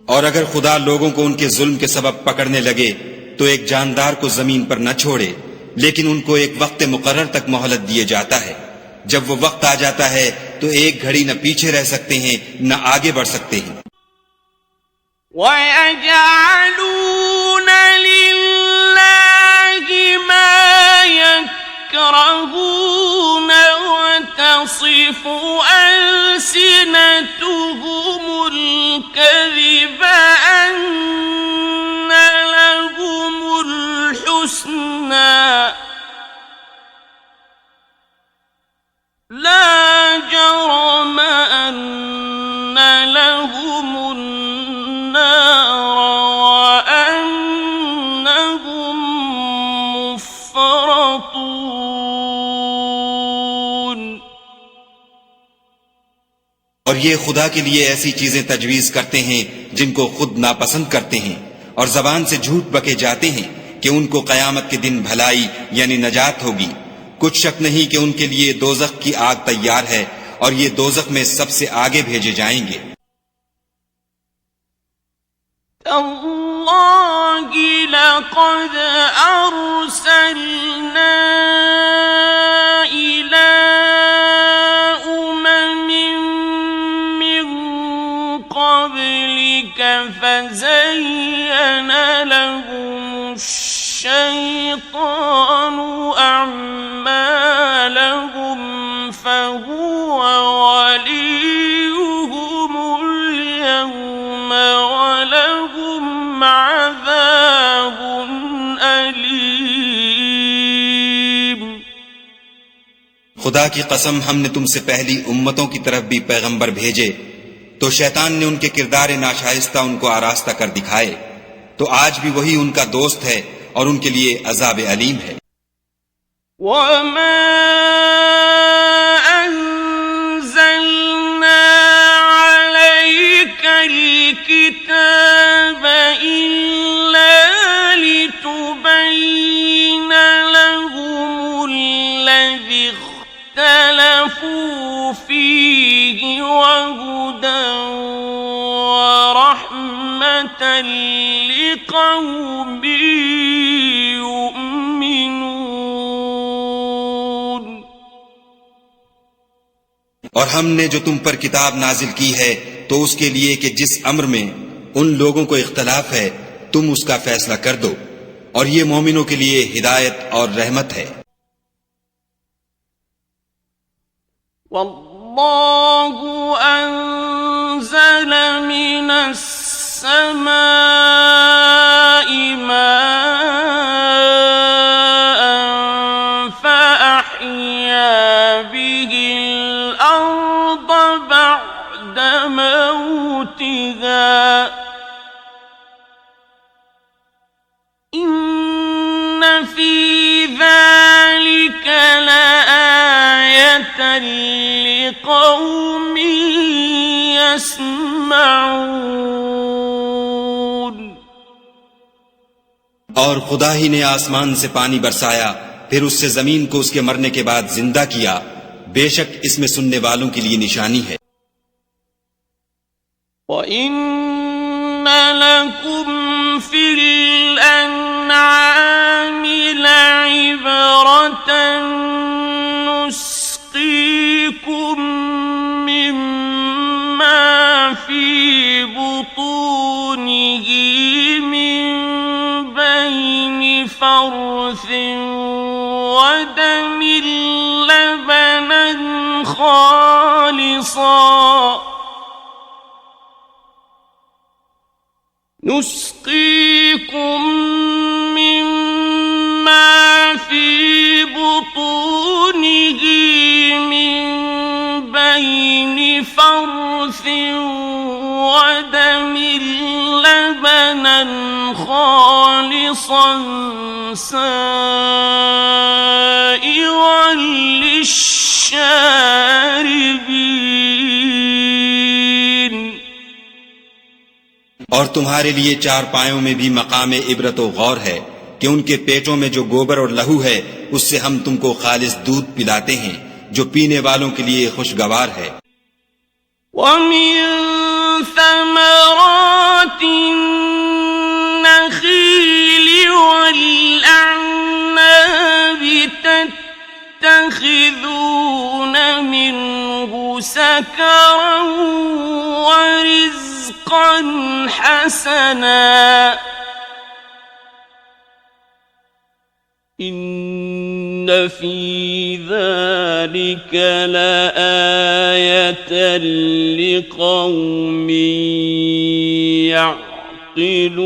और अगर खुदा लोगों को उनके जुल्म के सबब पकड़ने लगे तो एक जानदार को जमीन पर न छोड़े, लेकिन उनको एक वक्त मुकर्रर तक मोहलत दिए जाता है। जब वो वक्त आ जाता है तो एक घड़ी न पीछे रह सकते हैं न आगे बढ़ सकते हैं। وَيَجْعَلُونَ لِلَّهِ مَا يَكْرَهُونَ وَتَصِفُ أَلْسِنَتُهُمُ الْكَذِبَ أَنَّ لَهُمُ الْحُسْنَى لا جرم أن لهم النار وأنهم مفرطون। और ये खुदा के लिए ऐसी चीजें तजवीज करते हैं जिनको खुद नापसंद करते हैं, और जबान से झूठ बके जाते हैं कि उनको कयामत के दिन भलाई यानी नजात होगी। कुछ शक नहीं कि उनके लिए दोजख की आग तैयार है और ये दोजख में सबसे आगे भेजे जाएंगे। तल्लाहि लक़द अरसलना इला उममिन मिन क़ब्लिक फ़ज़य्यन लहुमुश्शैतानु أعمالهم فهو وليهم اليوم ولهم عذاب أليم। खुदा की कसम, हमने तुमसे पहली उम्मतों की तरफ भी पैगंबर भेजे तो शैतान ने उनके किरदार नाशाइस्ता उनको आरास्ता कर दिखाए, तो आज भी वही उनका दोस्त है और उनके लिए अजाब अलीम है। وما أنزلنا عليك الكتاب إلا لتبين لهم الذي اختلفوا فيه وهدى ورحمة لقوم और हमने जो तुम पर किताब नाजिल की है तो उसके लिए कि जिस अम्र में उन लोगों को इख्तलाफ है तुम उसका फैसला कर दो, और ये मोमिनों के लिए हिदायत और रहमत है। वल्लाहु अंज़ल मिनस समाई माअन फअहया बिहिल अर्द बअद मौतिहा इन्न फी ज़ालिक लआयतन लिक़ौमिन यस्मऊन। और खुदा ही ने आसमान से पानी बरसाया, फिर उससे जमीन को उसके मरने के बाद जिंदा किया, बेशक इसमें सुनने वालों के लिए निशानी है। وَإِنَّ لَكُمْ فِي الْأَنْعَامِ لَعِبْرَةً نُسْقِيكُم مِّمَّا فِي بُطُونِهِ مِن بَيْنِ فَرْثٍ وَدَمٍ خالصا نسقيكم مما في بطونه من بين فرث ودم لبنا خالصا سائغا للشاربين और तुम्हारे लिए चारपायों में भी मकाम इबरत व गौर है कि उनके पेटों में जो गोबर और लहू है उससे हम तुमको खालिस दूध पिलाते हैं जो पीने वालों के लिए खुशगवार है। ومن ثمرات النخيل والأعناب تتخذون منه سكرا ورزقا حسنا إن في ذلك لآية لقوم يعقلون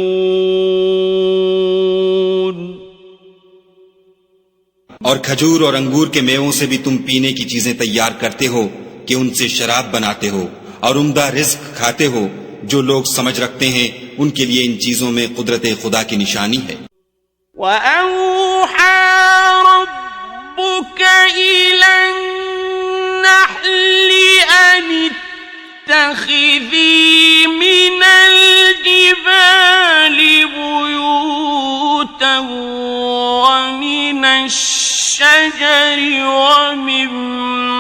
और खजूर और अंगूर के मेवों से भी तुम पीने की चीजें तैयार करते हो कि उनसे शराब बनाते हो और उम्दा रिज्क खाते हो। जो लोग समझ रखते हैं उनके लिए इन चीजों में कुदरत खुदा की निशानी है। وأوحى ربك إلى النحل أن اتخذي من الجبال بيوتا ومن الشجر ومما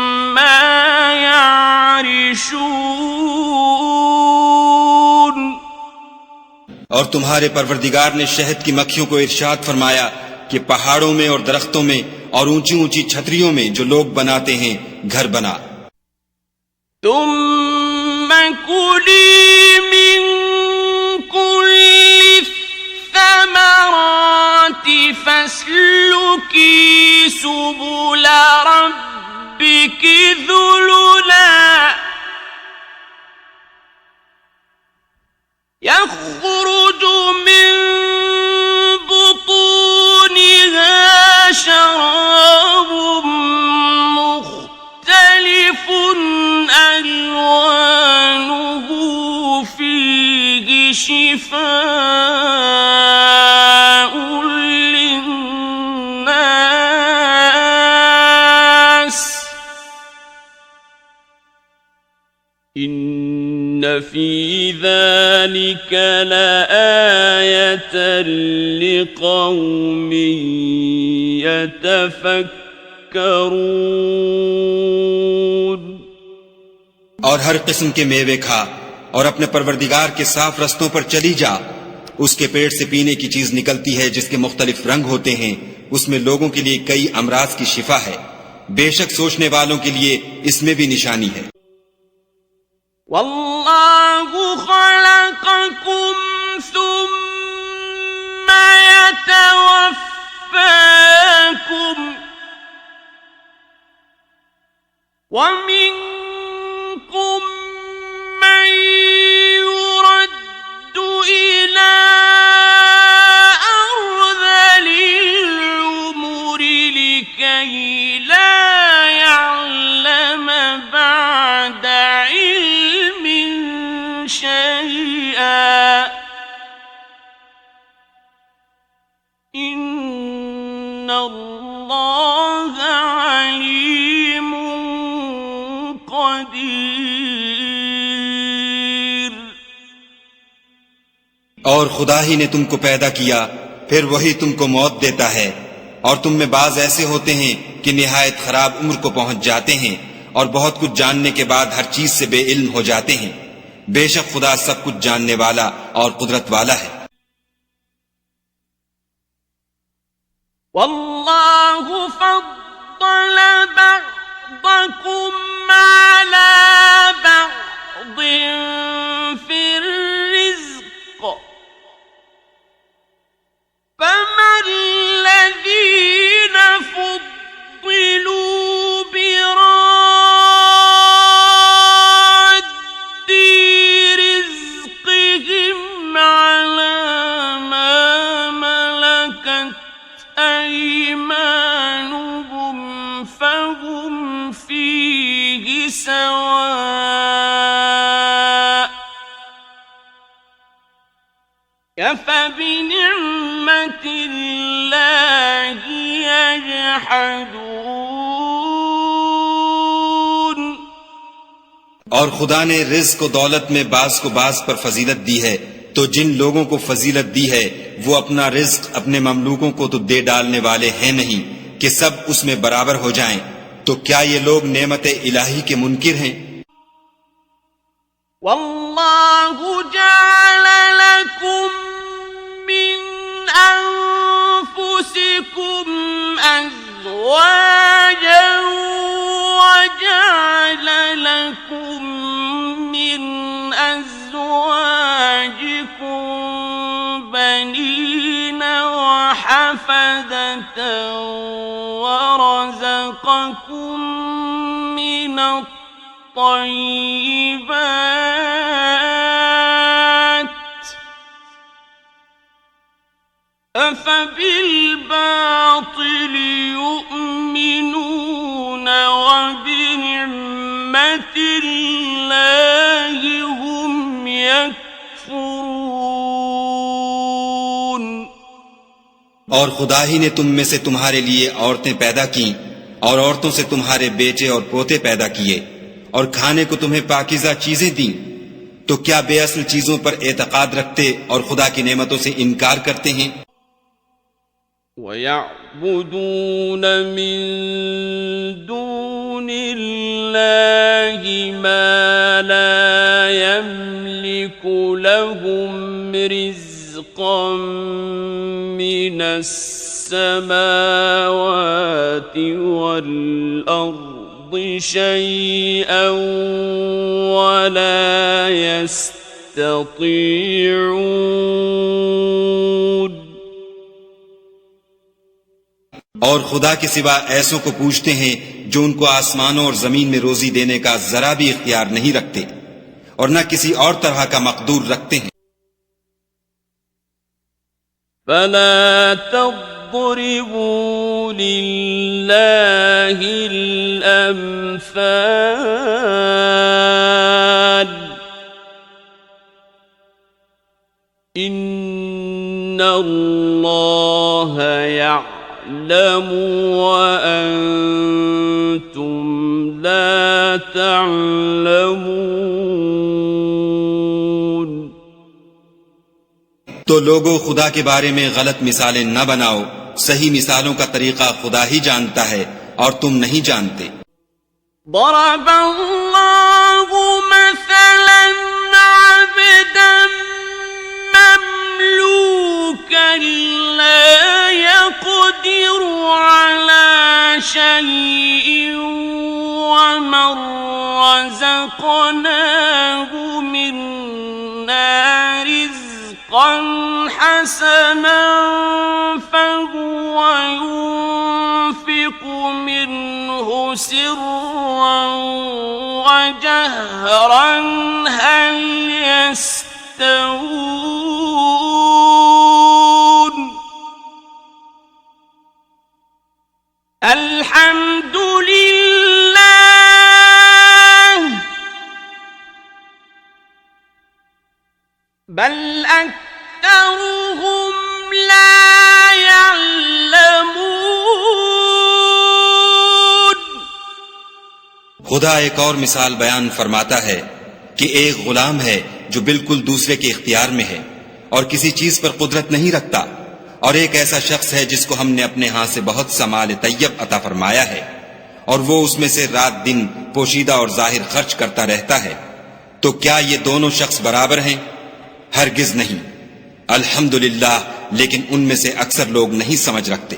يعرشون और तुम्हारे परवरदिगार ने शहद की मक्खियों को इरशाद फरमाया कि पहाड़ों में और दरख्तों में और ऊंची ऊंची छतरियों में जो लोग बनाते हैं घर बना। ثم كلي من كل الثمرات فاسلكي سبل ربك ذللا يخرج من بطونها شراب مختلف ألوانه فيه شفاء للناس إن في ذلك لآية لقوم يتفكرون और हर किस्म के मेवे खा और अपने परवरदिगार के साफ रस्तों पर चली जा। उसके पेट से पीने की चीज निकलती है जिसके मुख्तलिफ रंग होते हैं। उसमें लोगों के लिए कई अमराज की शिफा है। बेशक सोचने वालों के लिए इसमें भी निशानी है। والله خلقكم ثم يتوفاكم ومنكم من يرد إلى أرذل العمر لكي لا يعلم بعد علم شيئا إن الله عليم قدير और खुदा ही ने तुमको पैदा किया फिर वही तुमको मौत देता है और तुम में बाज ऐसे होते हैं कि निहायत खराब उम्र को पहुंच जाते हैं और बहुत कुछ जानने के बाद हर चीज से बेइल्म हो जाते हैं। बेशक खुदा सब कुछ जानने वाला और कुदरत वाला है। والله فضل بعضكم على بعض في الرزق فما الذين فضلوا براد अफ़बिनिअमतिल्लाहि यजहदून। और खुदा ने रिज़्क़ और दौलत में बाज को बाज पर फजीलत दी है, तो जिन लोगों को फजीलत दी है वो अपना रिज़्क़ अपने ममलूकों को तो दे डालने वाले हैं नहीं कि सब उसमें बराबर हो जाएं। तो क्या ये लोग नेमत इलाही के मुनकिर हैं? वल्लाहु जअल लकुम मिन अनफुसिकुम अज़वाजन वजअल लकुम मिन अज़वाजिकुम बनीना वहफदतन वरज़क़कुम मिनत الطيبات أفبالباطل يؤمنون وبنعمة الله هم يكفرون। और खुदा ही ने तुम में से तुम्हारे लिए औरतें पैदा की और औरतों से तुम्हारे बेटे और पोते पैदा किए और खाने को तुम्हें पाकीज़ा चीजें दी, तो क्या बेअसल चीजों पर एतकाद रखते और खुदा की नेमतों से इनकार करते हैं? वयअबुदून मिन दूनिल्लाहि मा ला यमलिकु लहुम रिज़्क़न मिनस समावाति वल अर्द शैअन वला यस्ततीऊन। और खुदा के सिवा ऐसों को पूछते हैं जो उनको आसमानों और जमीन में रोजी देने का जरा भी इख्तियार नहीं रखते और न किसी और तरह का मकदूर रखते हैं। फला तضربوا لله الأمثال إن الله يعلم وأنتم لا تعلمون। तो लोगों खुदा के बारे में गलत मिसालें न बनाओ, सही मिसालों का तरीका खुदा ही जानता है और तुम नहीं जानते। ضرب الله مثلا عبدا مملوكا لا يقدر على شيء ومن رزقناه منا رزقا حسنا فهو ينفق منه سرا وجهرا هل يستوون؟ الحمد لله بل أكثرهم لا يعلمون। खुदा एक और मिसाल बयान फरमाता है कि एक गुलाम है जो बिल्कुल दूसरे के इख्तियार में है और किसी चीज पर कुदरत नहीं रखता, और एक ऐसा शख्स है जिसको हमने अपने हाथ से बहुत सा माल तैयब अता फरमाया है और वो उसमें से रात दिन पोशीदा और जाहिर खर्च करता रहता है। तो क्या ये दोनों शख्स बराबर हैं? हरगिज नहीं। अल्हम्दुलिल्लाह, लेकिन उनमें से अक्सर लोग नहीं समझ रखते।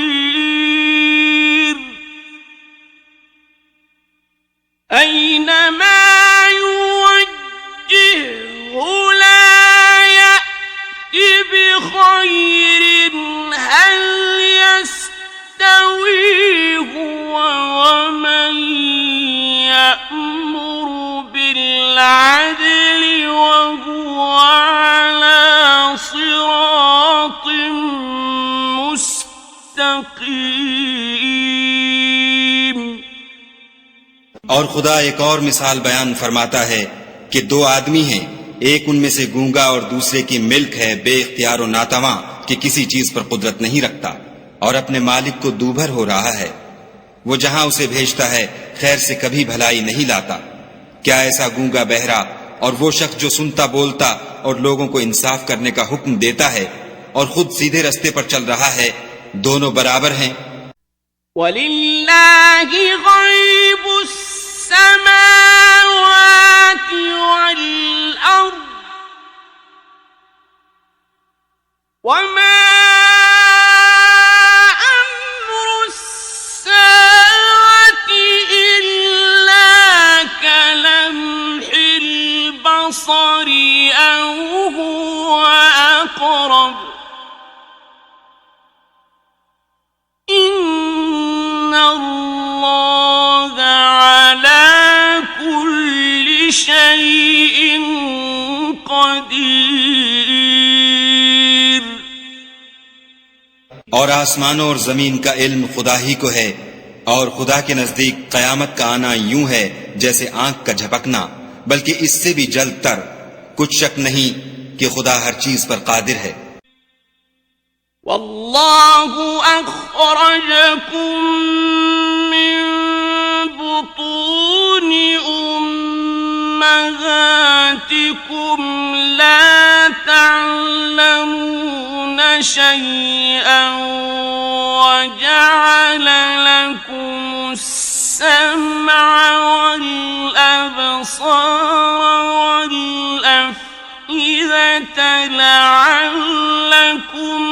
خير أينما يوجه और खुदा एक और मिसाल बयान फरमाता है कि दो आदमी हैं, एक उनमें से गूंगा और दूसरे की मिल्क है, बेइख्तियार और नातवा कि किसी चीज पर कुदरत नहीं रखता और अपने मालिक को दूभर हो रहा है। वो जहां उसे भेजता है खैर से कभी भलाई नहीं लाता। क्या ऐसा गूंगा बहरा और वो शख्स जो सुनता बोलता और लोगों को इंसाफ करने का हुक्म देता है और खुद सीधे रास्ते पर चल रहा है, दोनों बराबर हैं? वलिल्लाहि गैबुस समावाति वल अर्द वमा अम्रुस साअति इल्ला कलम्हिल बसरि औ हुव अक़रब इन्नल्लाह अला कुल्लि शैइन क़दीर। और आसमानों और जमीन का इल्म खुदा ही को है, और खुदा के नजदीक कयामत का आना यूं है जैसे आंख का झपकना, बल्कि इससे भी जल्द तर। कुछ शक नहीं कि खुदा हर चीज पर कादिर है। वल्लाहु अखरजकुम मिन बुतूनि उम्महातिकुम ला तअलमून शैअन वजअल लकुमुस्समअ वल अबसार वल अफ़इदत लअल्लकुम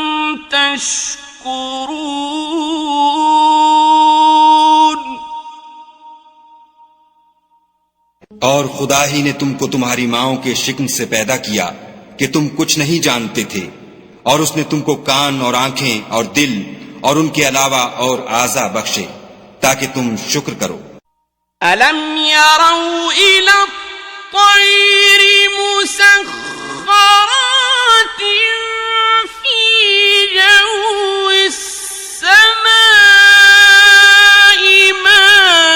तशकुरून। और खुदा ही ने तुमको तुम्हारी माओं के शिकम से पैदा किया कि तुम कुछ नहीं जानते थे, और उसने तुमको कान और आंखें और दिल और उनके अलावा और आज़ा बख्शे ताकि तुम शुक्र करो। अलम यरौ इला तैरि मुसख्खरातिन फी जव्विस समाई मा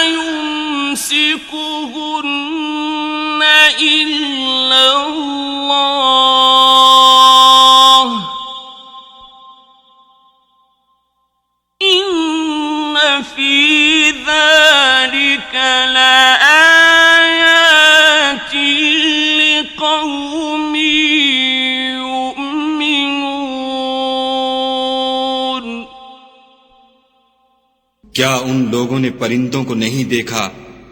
युमसिकुहुन्ना इल्ला अल्लाह इन्न फी ज़ालिका लआयातिन लिक़ौमिन युमिनून। क्या उन लोगों ने परिंदों को नहीं देखा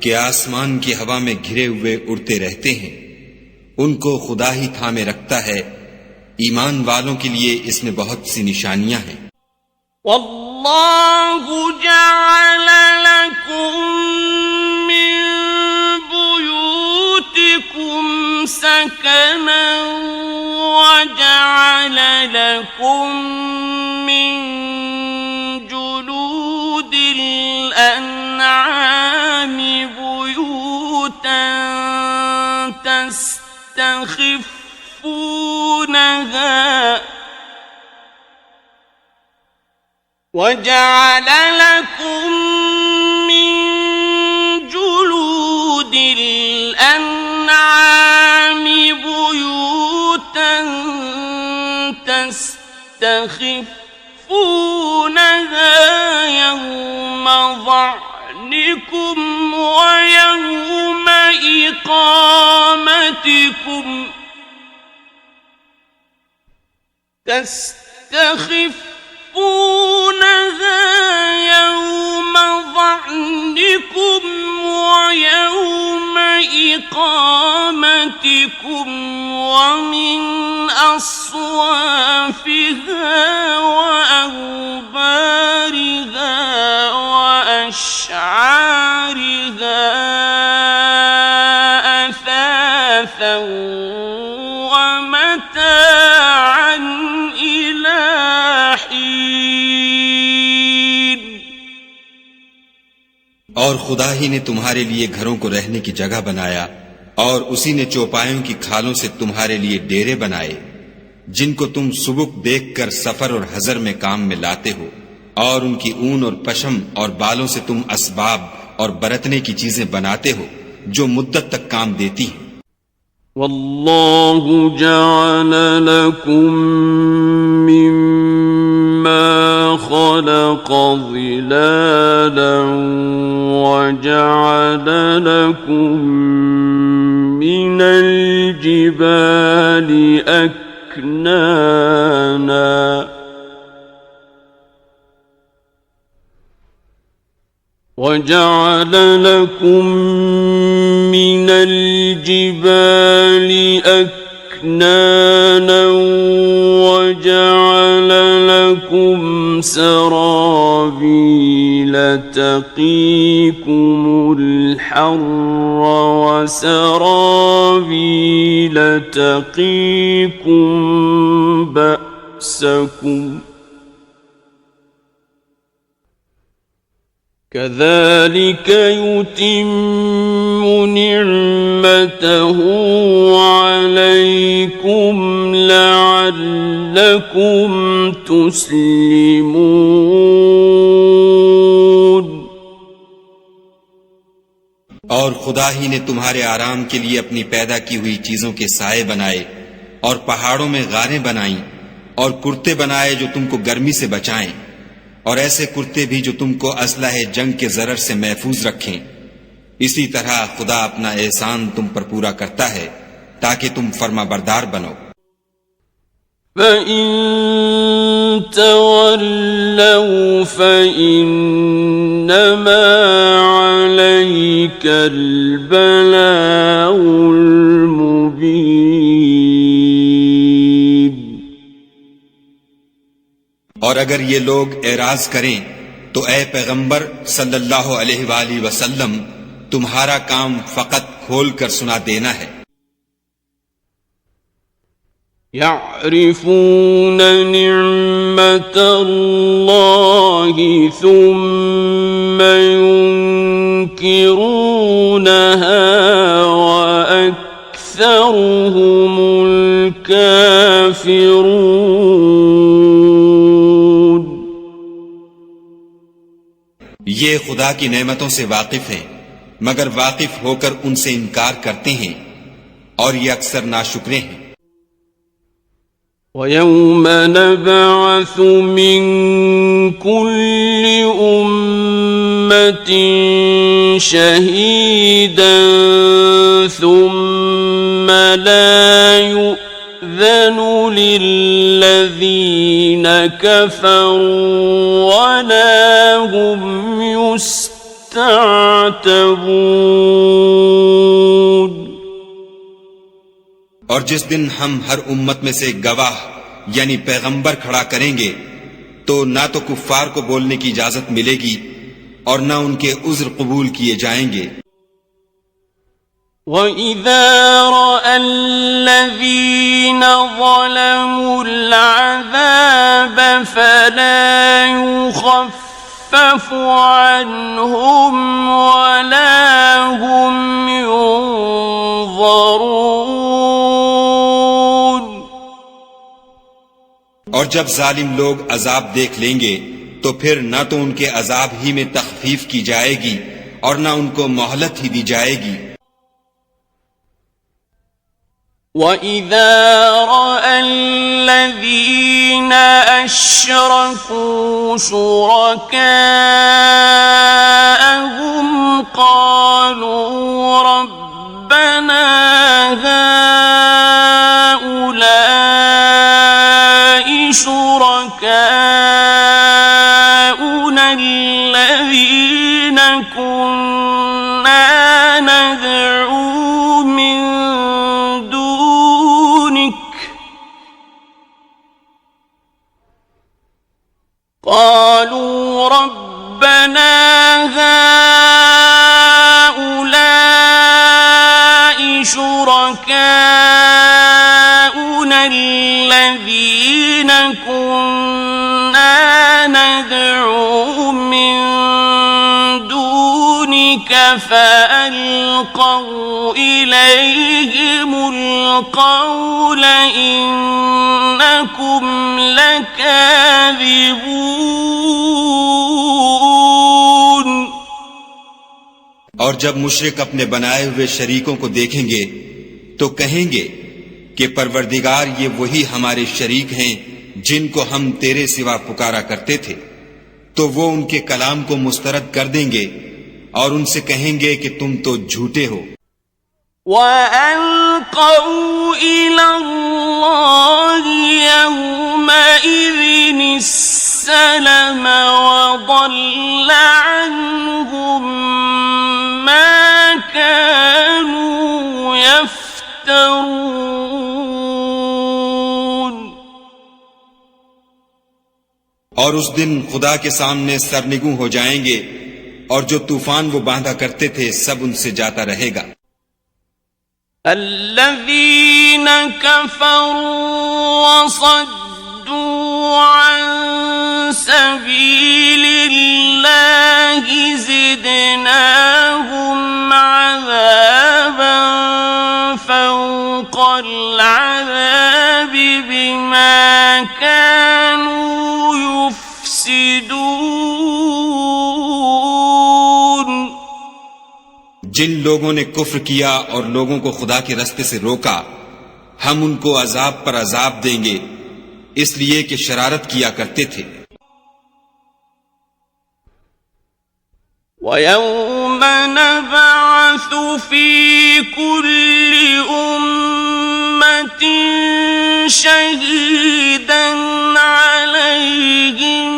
कि आसमान की हवा में घिरे हुए उड़ते रहते हैं? उनको खुदा ही थामे रखता है। ईमान वालों के लिए इसमें बहुत सी निशानियां हैं। वल्लाहु जअल लकुम मिन बुयूतिकुम सकनन वजअल लकुम मिन जुलूदिल अन्आमि बुयूतन तस्तखिफूनहा وجعل لكم من جلود الأنعام بيوتا تستخفونها يوم ظعنكم ويوم إقامتكم تستخفونها يوم ظعنكم ويوم إقامتكم ومن أصوافها وأوبارها وأشعارها أثاثا ومتاعا إلى حين। और खुदा ही ने तुम्हारे लिए घरों को रहने की जगह बनाया, और उसी ने चौपायों की खालों से तुम्हारे लिए डेरे बनाए जिनको तुम सुबुक देखकर सफर और हजर में काम में लाते हो, और उनकी ऊन और पशम और बालों से तुम असबाब और बरतने की चीजें बनाते हो जो मुद्दत तक काम देती हैं। वल्लाहु जअल लकुम मिम्मा खलक़ ज़िलालन वजअल लकुम मिनल जिबालि अक्नाना وجعل لكم من الجبال أكنانا وجعل لكم سرابيل تقيكم الحر وسرابيل تقيكم بأسكم كذلك يتم نعمته عليكم لعلكم تسلمون और खुदा ही ने तुम्हारे आराम के लिए अपनी पैदा की हुई चीजों के साए बनाए और पहाड़ों में गारें बनाई और कुर्ते बनाए जो तुमको गर्मी से बचाएं और ऐसे कुर्ते भी जो तुमको असलहे जंग के जरर से महफूज रखें। इसी तरह खुदा अपना एहसान तुम पर पूरा करता है ताकि तुम फर्माबरदार बनो। فإن تولوا فإنما عليك البلاغ المبين और अगर ये लोग एराज करें तो ए पैगंबर सल्लल्लाहु अलैहि वसल्लम तुम्हारा काम फकत खोल कर सुना देना है। يعرفون نعمة الله ثم ينكرونها وأكثرهم الكافرون ये खुदा की नेमतों से वाकिफ हैं मगर वाकिफ होकर उनसे इनकार करते हैं और ये अक्सर नाशुक्रे हैं। ويوم نبعث من كل أمة شهيدا ثم لا يؤذن للذين كفروا ولا هم يستعتبون और जिस दिन हम हर उम्मत में से गवाह यानी पैगंबर खड़ा करेंगे तो ना तो कुफ्फार को बोलने की इजाजत मिलेगी और ना उनके उज्र कबूल किए जाएंगे। وَإِذَا رَأَى الَّذِينَ ظَلَمُوا الْعَذَابَ فَلَا يُخَفَّفُ عَنْهُمْ وَلَا هُمْ يُنظَرُونَ और जब जालिम लोग अजाब देख लेंगे तो फिर ना तो उनके अजाब ही में तखफीफ की जाएगी और ना उनको मोहलत ही दी जाएगी। وَإِذَا رَأَى الَّذِينَ أَشْرَكُوا شُرَكَاءَهُمْ قَالُوا رَبَّنَا هَؤُلَاءِ شُرَكَاؤُنَا الَّذِينَ كُنَّا نَدْعُو مِن قالوا ربنا هؤلاء شركاؤنا الذين كنا ندعو من دونك فألقوا إليهم القول إنكم لكاذبون और जब मुशरिक अपने बनाए हुए शरीकों को देखेंगे तो कहेंगे कि परवरदिगार, ये वही हमारे शरीक हैं जिनको हम तेरे सिवा पुकारा करते थे। तो वो उनके कलाम को मुस्तरद कर देंगे और उनसे कहेंगे कि तुम तो झूठे हो। وَأَلْقَوْا إِلَى اللَّهِ يَوْمَئِذٍ السَّلَمَ وَضَلَّ عَنْهُمْ مَا كَانُوا يَفْتَرُونَ। और उस दिन खुदा के सामने सरनिगू हो जाएंगे और जो तूफान वो बांधा करते थे सब उनसे जाता रहेगा। الذين كفروا وصدوا عن سبيل الله زدناهم عذابا فوق العذاب بما كانوا يفسدون। जिन लोगों ने कुफ्र किया और लोगों को खुदा के रास्ते से रोका, हम उनको अजाब पर अजाब देंगे इसलिए कि शरारत किया करते थे। وَيَوْمَ نَبْعَثُ فِي كُلِّ أُمَّةٍ شَهِيدًا عَلَيْهِمْ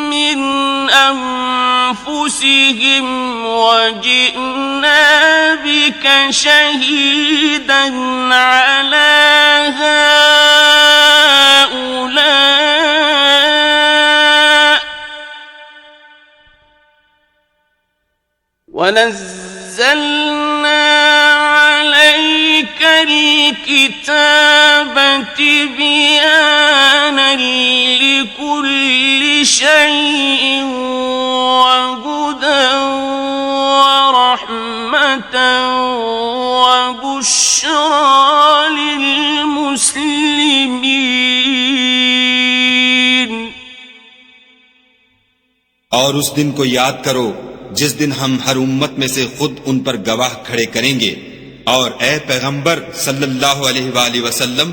مِنْ أَنفُسِهِمْ وَجِئْنَا بِكَ شَهِيدًا عَلَى هَؤُلَاءِ وَنَزَّلْنَا عَلَيْكَ الْكِتَابَ تِبْيَانًا لِكُلِّ شَيْءٍ وَهُدًى وَرَحْمَةً وَبُشْرَى لِلْمُسْلِمِينَ। और उस दिन को याद करो जिस दिन हम हर उम्मत में से खुद उन पर गवाह खड़े करेंगे, और ए पैगंबर सल्लल्लाहु अलैहि वसल्लम,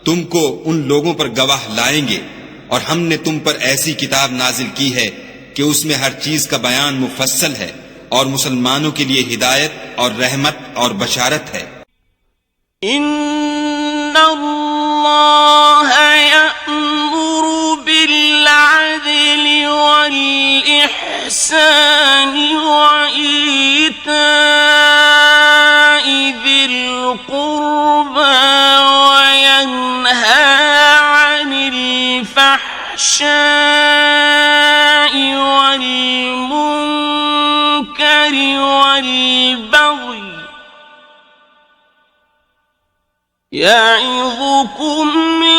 तुमको उन लोगों पर गवाह लाएंगे और हमने तुम पर ऐसी किताब नाजिल की है कि उसमें हर चीज का बयान मुफस्सल है और मुसलमानों के लिए हिदायत और रहमत और बशारत है। इन्नल्लाह यअमुरु बिल-अदलि वल-इहसानि वईताइ ज़िल-क़ुर्बा वयन्हा अनिल-फ़हशाइ वल-मुनकरि वल-बग़य यअज़ुकुम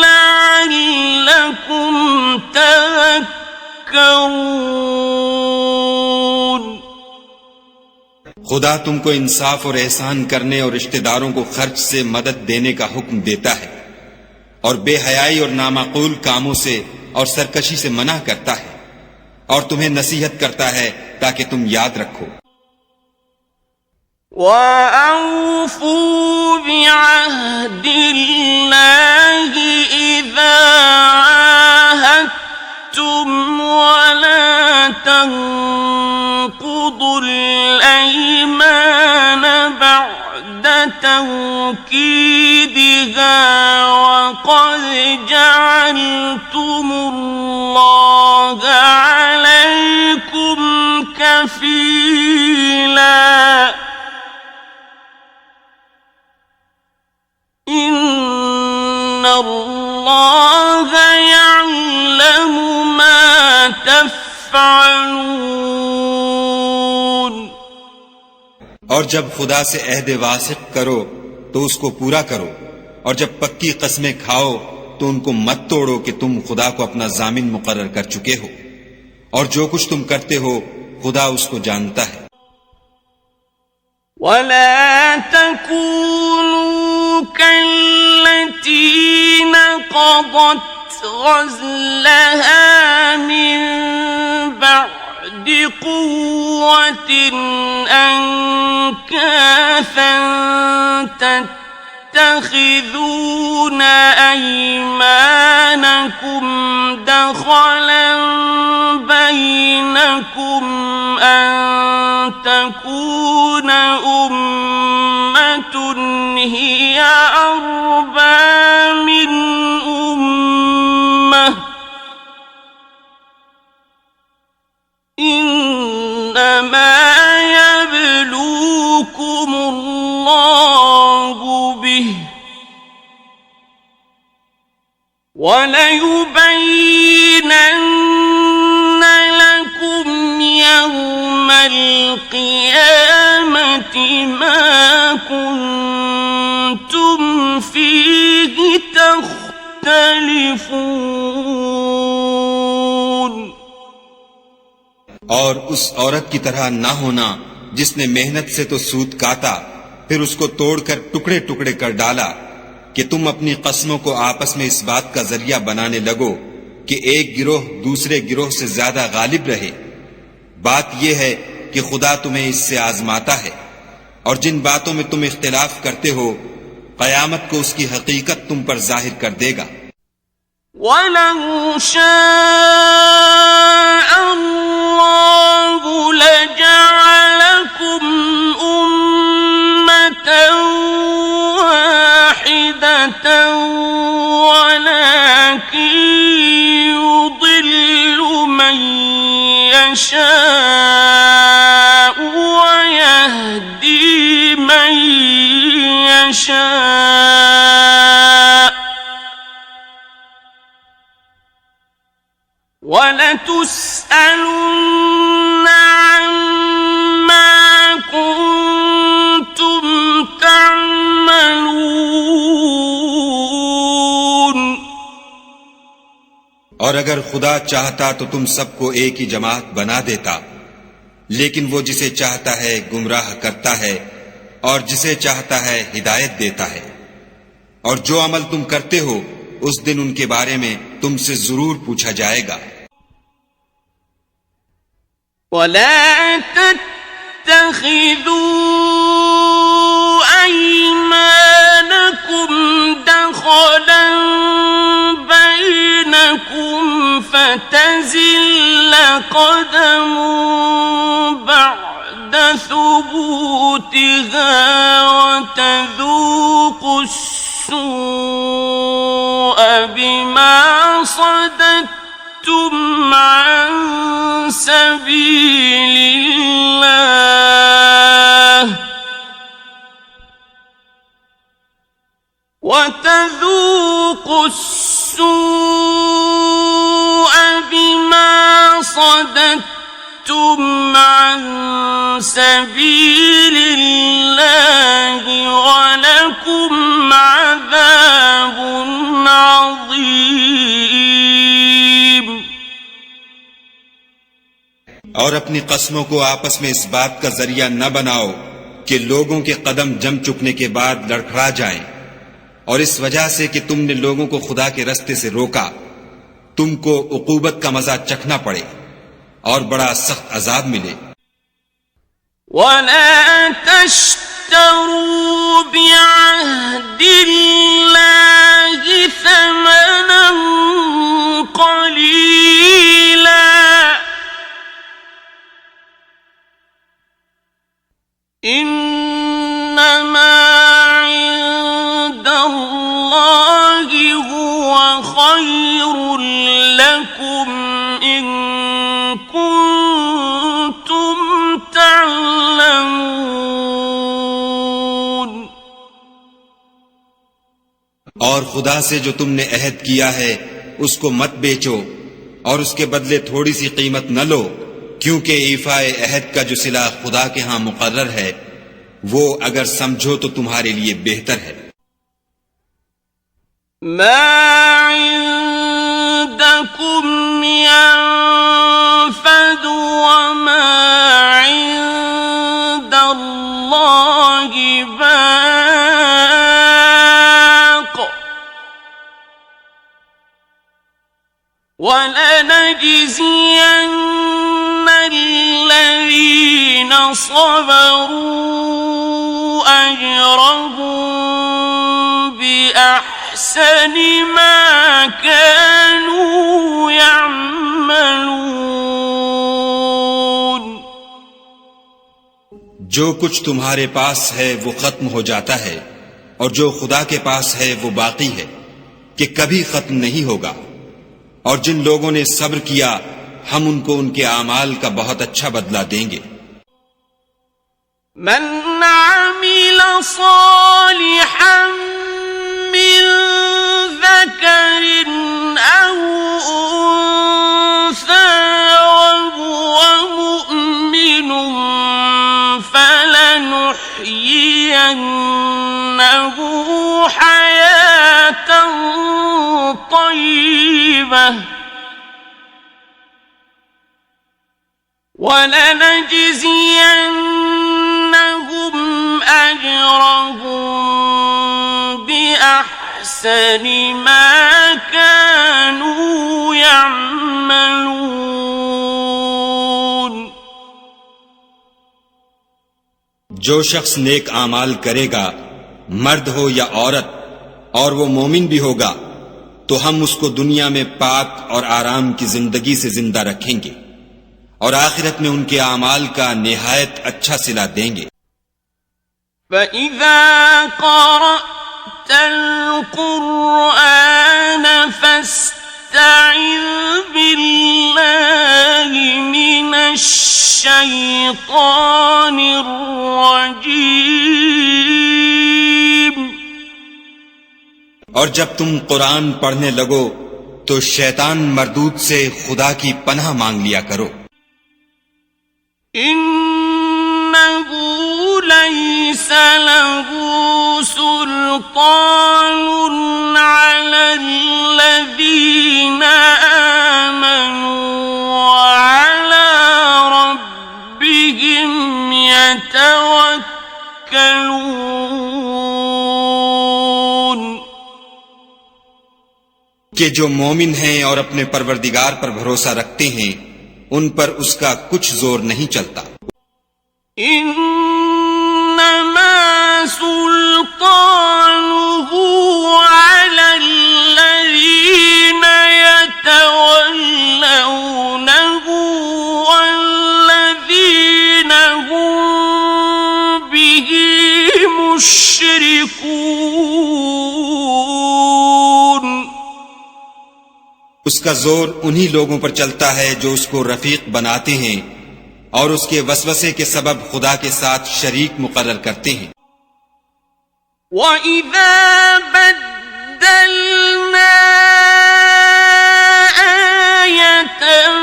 लअल्लकुम तज़क्करून। खुदा तुमको इंसाफ और एहसान करने और रिश्तेदारों को खर्च से मदद देने का हुक्म देता है और बेहयाई और नामाकूल कामों से और सरकशी से मना करता है और तुम्हें नसीहत करता है ताकि तुम याद रखो। وَأَوْفُوا بِعَهْدِ إِذَا عَاهَدتُّمْ وَلَا تَنقُضُوا الْأَيْمَانَ بَعْدَ تَوْكِيدِهَا وَقَدْ جَعَلْتُمُ اللَّهَ عَلَيْكُمْ كَفِيلًا إِنَّ اللَّهَ يَعْلَمُ مَا تَفْعَلُونَ। और जब खुदा से अहद वासिक करो तो उसको पूरा करो, और जब पक्की कसमें खाओ तो उनको मत तोड़ो कि तुम खुदा को अपना जामिन मुकर्रर कर चुके हो, और जो कुछ तुम करते हो खुदा उसको जानता है। ولا تكونوا كالتي نقضت غزلها من بعد قوة أنكاثا تتخذون أيمانكم دخلا بينكم أن تكون أمة هي أربى من أمة إنما يبلوكم الله به وليبينن لكم يوم القيامة ما كنتم فيه تختلفون और उस औरत की तरह ना होना जिसने मेहनत से तो सूत काटा फिर उसको तोड़कर टुकड़े टुकड़े कर डाला कि तुम अपनी कस्मों को आपस में इस बात का जरिया बनाने लगो कि एक गिरोह दूसरे गिरोह से ज्यादा गालिब रहे। बात यह है कि खुदा तुम्हें इससे आजमाता है और जिन बातों में तुम इख्तिलाफ करते हो कयामत को उसकी हकीकत तुम पर जाहिर कर देगा। وَلَوْ شَاءَ اللَّهُ لَجَعَلَكُمْ أُمَّةً وَاحِدَةً وَلَكِنْ يُضِلُّ مَن يَشَاءُ وَيَهْدِي مَن يَشَاءُ وَلَتُسْأَلُنَّ عَمَّا كُنتُمْ تَعْمَلُونَ और अगर खुदा चाहता तो तुम सबको एक ही जमात बना देता, लेकिन वो जिसे चाहता है गुमराह करता है और जिसे चाहता है हिदायत देता है। और जो अमल तुम करते हो उस दिन उनके बारे में तुमसे जरूर पूछा जाएगा। ولا تتخذوا أيمانكم دخلا بينكم فتزل قدم بعد ثبوتها وتذوقوا السوء بما صددتم عن سبيل الله وتذوقوا السوء بما صددتم عن سبيل الله ولكم عذاب عظيم। और अपनी कस्मों को आपस में इस बात का जरिया न बनाओ कि लोगों के कदम जम चुकने के बाद लड़खड़ा जाएं, और इस वजह से कि तुमने लोगों को खुदा के रास्ते से रोका तुमको उकूबत का मजा चखना पड़े और बड़ा सख्त अजाब मिले। ولا تشتروا بعهد الله ثمنا قليلا إنما عند الله هو خير لكم إن كنتم تعلمون। और खुदा से जो तुमने अहद किया है उसको मत बेचो और उसके बदले थोड़ी सी कीमत न लो, क्योंकि ईफाए अहद का जो सिला खुदा के यहां मुकर्रर है वो अगर समझो तो तुम्हारे लिए बेहतर है। ما عندكم ينفد وما عند الله باق ولنجزين الذين صبروا أجرهم بأحسن ما كانوا يعملون जो कुछ तुम्हारे पास है वो खत्म हो जाता है और जो खुदा के पास है वो बाकी है कि कभी खत्म नहीं होगा। और जिन लोगों ने सब्र किया हम उनको उनके आमाल का बहुत अच्छा बदला देंगे। मन आमिल सालिहन मिन ज़करिन औ उन्सा वहुव मुअ्मिनुन फलनुह्यियन्नहु हयातन तय्यिबह वलनजज़ियन्नहुम अजरहुम बिअहसनि मा कानू यअमलून। जो शख्स नेक आमाल करेगा, मर्द हो या औरत, और वो मोमिन भी होगा, तो हम उसको दुनिया में पाक और आराम की जिंदगी से जिंदा रखेंगे और आखिरत में उनके आमाल का निहायत अच्छा सिला देंगे। فإذا قرأت القرآن فاستعذ بالله من الشيطان الرجيم। और जब तुम कुरान पढ़ने लगो तो शैतान मरदूद से खुदा की पनाह मांग लिया करो। इन्नहु लैसा लहू सुल्तानुन अलल्लज़ीना आमनू वअला रब्बिहिम यतवक्कलून। कि जो मोमिन हैं और अपने परवरदिगार पर भरोसा रखते हैं उन पर उसका कुछ जोर नहीं चलता। इन्नमा सुल्तानुहु अलल्लज़ीना यतवल्लौनहु वल्लज़ीना हुम बिही मुश्रिकून। उसका जोर उन्हीं लोगों पर चलता है जो उसको रफीक बनाते हैं और उसके वसवसे के सबब खुदा के साथ शरीक मुकर्रर करते हैं। वइज़ा बद्दलना आयतन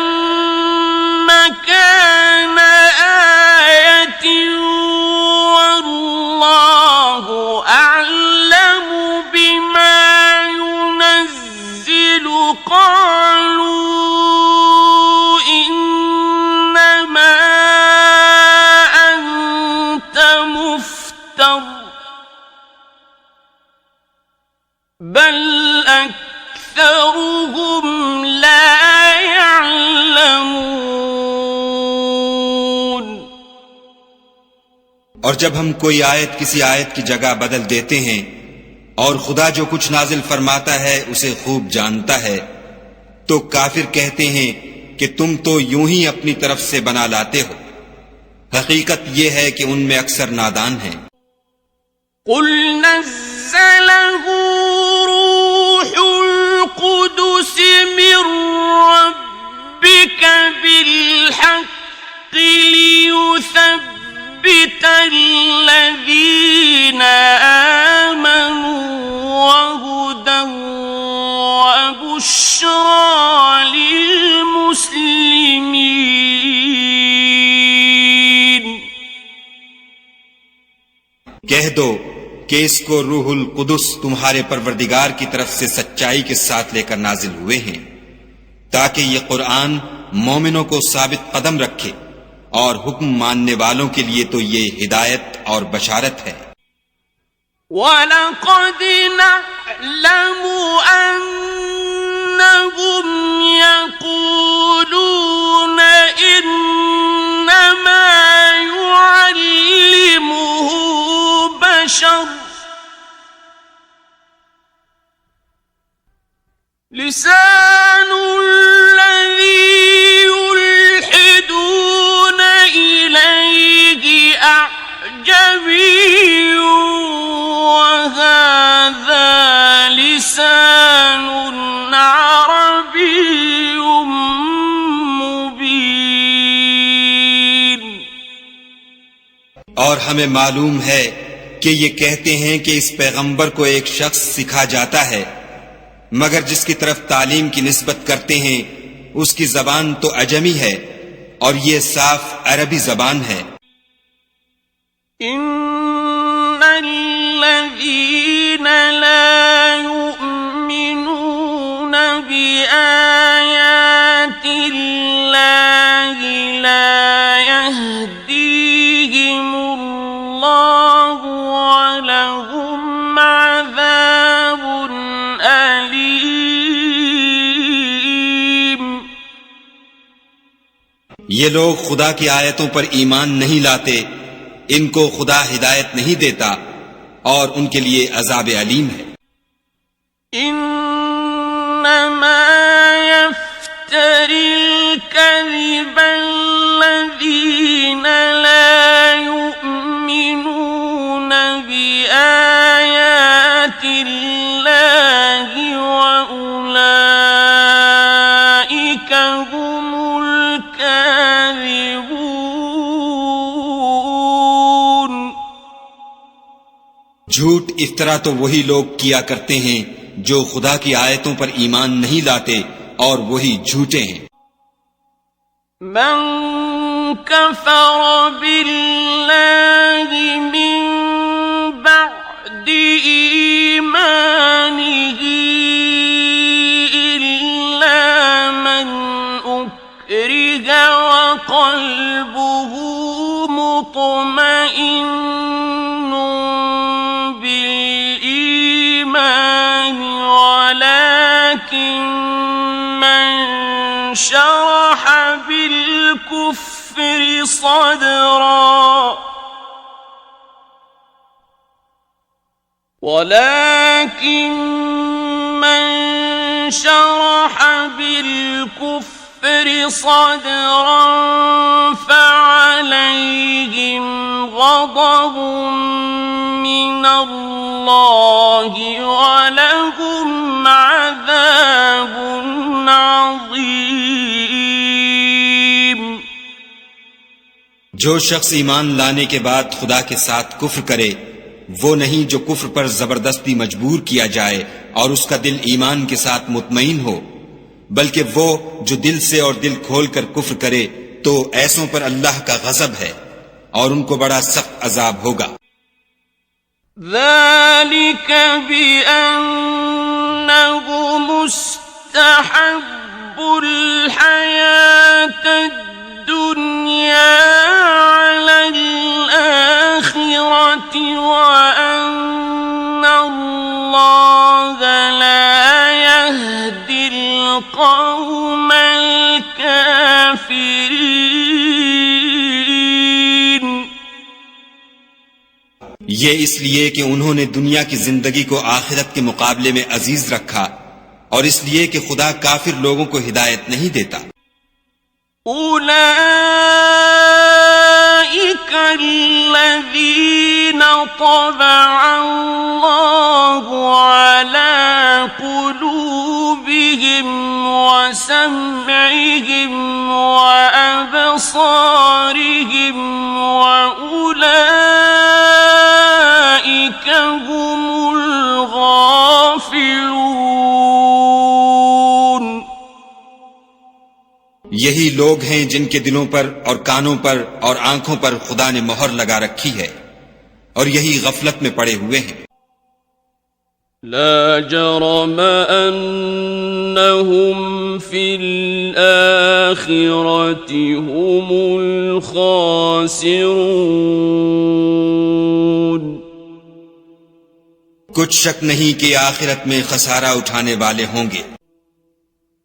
मकान आयतिन वल्लाहु अअलमु बिमा युनज़्ज़िलु क़ालू इन्नमा अंत मुफ्तर बल अक्सरुहुम ला यअलमून। और जब हम कोई आयत किसी आयत की जगह बदल देते हैं और खुदा जो कुछ नाजिल फरमाता है उसे खूब जानता है, तो काफिर कहते हैं कि तुम तो यूं ही अपनी तरफ से बना लाते हो। हकीकत यह है कि उनमें अक्सर नादान हैं। कुल नज़्ज़लहु रूहुल कुदुस मिर रब्बिका बिल हक़्क़ि लियुसब्बितल्लज़ीना आमनू वहुदन वबुश्रा लिलमुस्लिमीन। कह दो कि इसको रूहुल कुदुस तुम्हारे परवरदिगार की तरफ से सच्चाई के साथ लेकर नाजिल हुए हैं ताकि ये कुरान मोमिनों को साबित कदम रखे और हुक्म मानने वालों के लिए तो ये हिदायत और बशारत है। वलक़द नअलमु अन्नहुम यक़ूलून أعجمي وهذا لسان عربي مبين. और हमें मालूम है कि ये कहते हैं कि इस पैगंबर को एक शख्स सिखा जाता है, मगर जिसकी तरफ तालीम की निस्बत करते हैं उसकी जबान तो अजमी है और ये साफ अरबी जबान है. इन्नल्लज़ीन ला युमिनून बिआयातिल्लाहि ला यहदीहिमुल्लाहु वलहुम अज़ाबुन अलीम. ये लोग खुदा की आयतों पर ईमान नहीं लाते, इनको खुदा हिदायत नहीं देता और उनके लिए अजाब अलीम है. इन्नमा यफ्तरिल कज़िबा अल्लज़ीना ला युमिनून बिआयातिल्लाहि व उलाइका हुमुल काज़िबून. झूठ इफ्तरा तो वही लोग किया करते हैं जो खुदा की आयतों पर ईमान नहीं लाते और वही झूठे हैं. मन कफर बिल्लाहि मिन बअदि ईमानिही इल्ला मन उक्रिह व क़ल्बुहु मुत्मइन्नुन बिल-ईमान वलाकिन मन शरह बिल-कुफ्रि صدرا ولكن من شرح بالكفر صدرا فعليهم غضب من الله ولهم عذاب عظيم. जो शख्स ईमान लाने के बाद खुदा के साथ कुफ्र करे, वो नहीं जो कुफ्र पर जबरदस्ती मजबूर किया जाए और उसका दिल ईमान के साथ मुतमईन हो, बल्कि वो जो दिल से और दिल खोलकर कुफ्र करे, तो ऐसों पर अल्लाह का गजब है और उनको बड़ा सख्त अजाब होगा. ذلك بأنه مستحب الحياة الدنيا على الآخرة وأن الله لا يهدي القوم الكافرين. ये इसलिए कि उन्होंने दुनिया की जिंदगी को आखिरत के मुकाबले में अजीज रखा और इसलिए कि खुदा काफिर लोगों को हिदायत नहीं देता. أولئك الذين طبع الله على قلوبهم وسمعهم وأبصارهم وأولئك هم الغافلون. यही लोग हैं जिनके दिलों पर और कानों पर और आंखों पर खुदा ने मोहर लगा रखी है और यही गफलत में पड़े हुए हैं. لا جرم أنهم في الآخرة هم الخاسرون. कुछ शक नहीं कि आखिरत में खसारा उठाने वाले होंगे.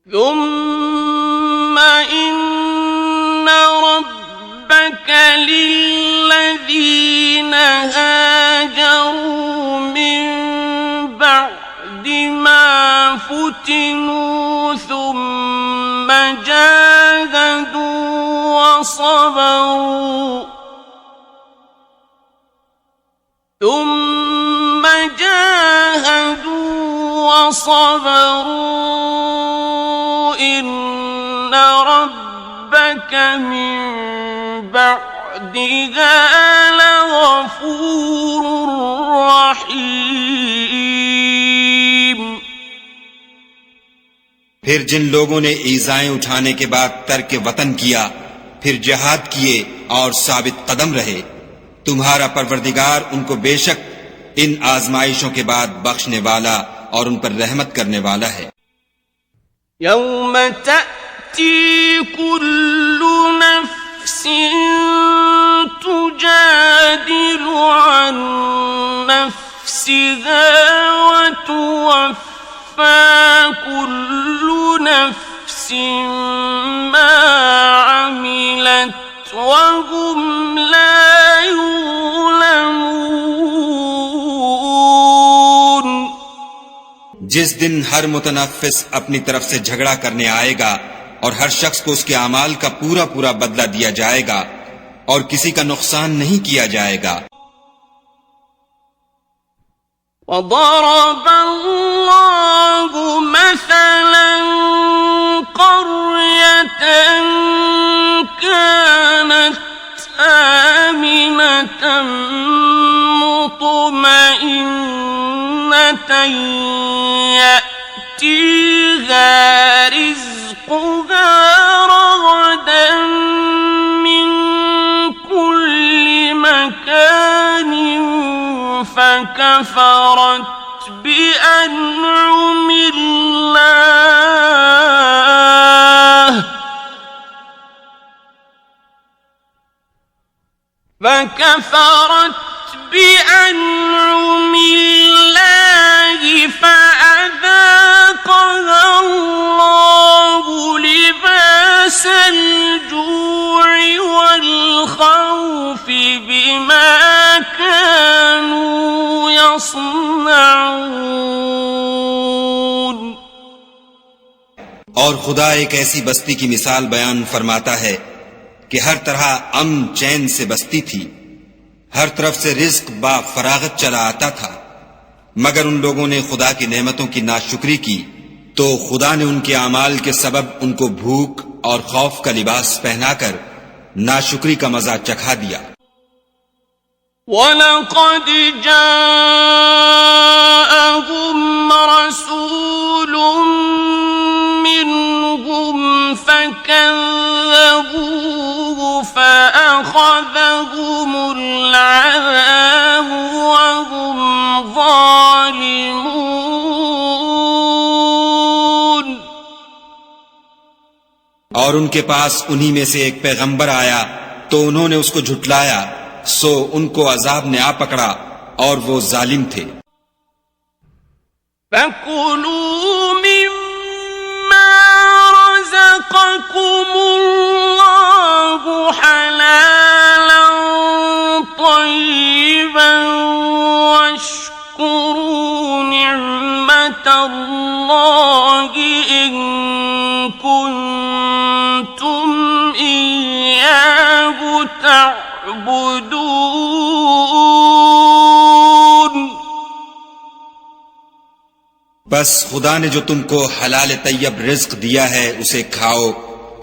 ثم إن ربك للذين هاجروا من بعد ما فتنوا ثم جاهدوا وصبروا ثم جاهدوا وصبروا إن ربك من بعدها لغفور رحيم. फिर जिन लोगों ने ईज़ाएं उठाने के बाद तर्क वतन किया, फिर जिहाद किए और साबित कदम रहे, तुम्हारा परवरदिगार उनको बेशक इन आजमाइशों के बाद बख्शने वाला और उन पर रहमत करने वाला है. यौम तअती कुल्लु नफ्सिन तुजादिलु अन नफ्सिहा व तुवफ्फा कुल्लु नफ्सिन मा अमिलत व हुम ला युज़लमून. जिस दिन हर मुतनफ्फिस अपनी तरफ से झगड़ा करने आएगा और हर शख्स को उसके अमाल का पूरा पूरा बदला दिया जाएगा और किसी का नुकसान नहीं किया जाएगा. وضرب الله مثلا قرية كانت آمنة مطمئنة يأتيها رزقها رغدا من كل مكان فكفرت بأنعم الله فأذاقها الله لباس الجوع والخوف بما كانوا يصنعون. और खुदा एक ऐसी बस्ती की मिसाल बयान फरमाता है कि हर तरह अमन चैन से बस्ती थी, हर तरफ से रिज्क बा फरागत चला आता था, मगर उन लोगों ने खुदा की नेमतों की नाशुक्री की तो खुदा ने उनके अमाल के सबब उनको भूख और खौफ का लिबास पहनाकर नाशुक्री का मजा चखा दिया. وَلَقَدْ جَاءَهُمْ رَسُولٌ مِّنْهُمْ فَكَذَّبُوهُ فَأَخَذَهُمُ الْعَذَابُ وَهُمْ ظَالِمُونَ. और उनके पास उन्हीं में से एक पैगंबर आया तो उन्होंने उसको झुटलाया, सो उनको अजाब ने आ पकड़ा और वो जालिम थे. فَكُلُوا مِمَّا رَزَقَكُمُ اللَّهُ حَلَالًا طَيِّبًا وَاشْكُرُوا نِعْمَةَ اللَّهِ إِن كُنتُمْ إِيَّاهُ تعبدون. बस खुदा ने जो तुमको हलाल तैयब रिज्क दिया है उसे खाओ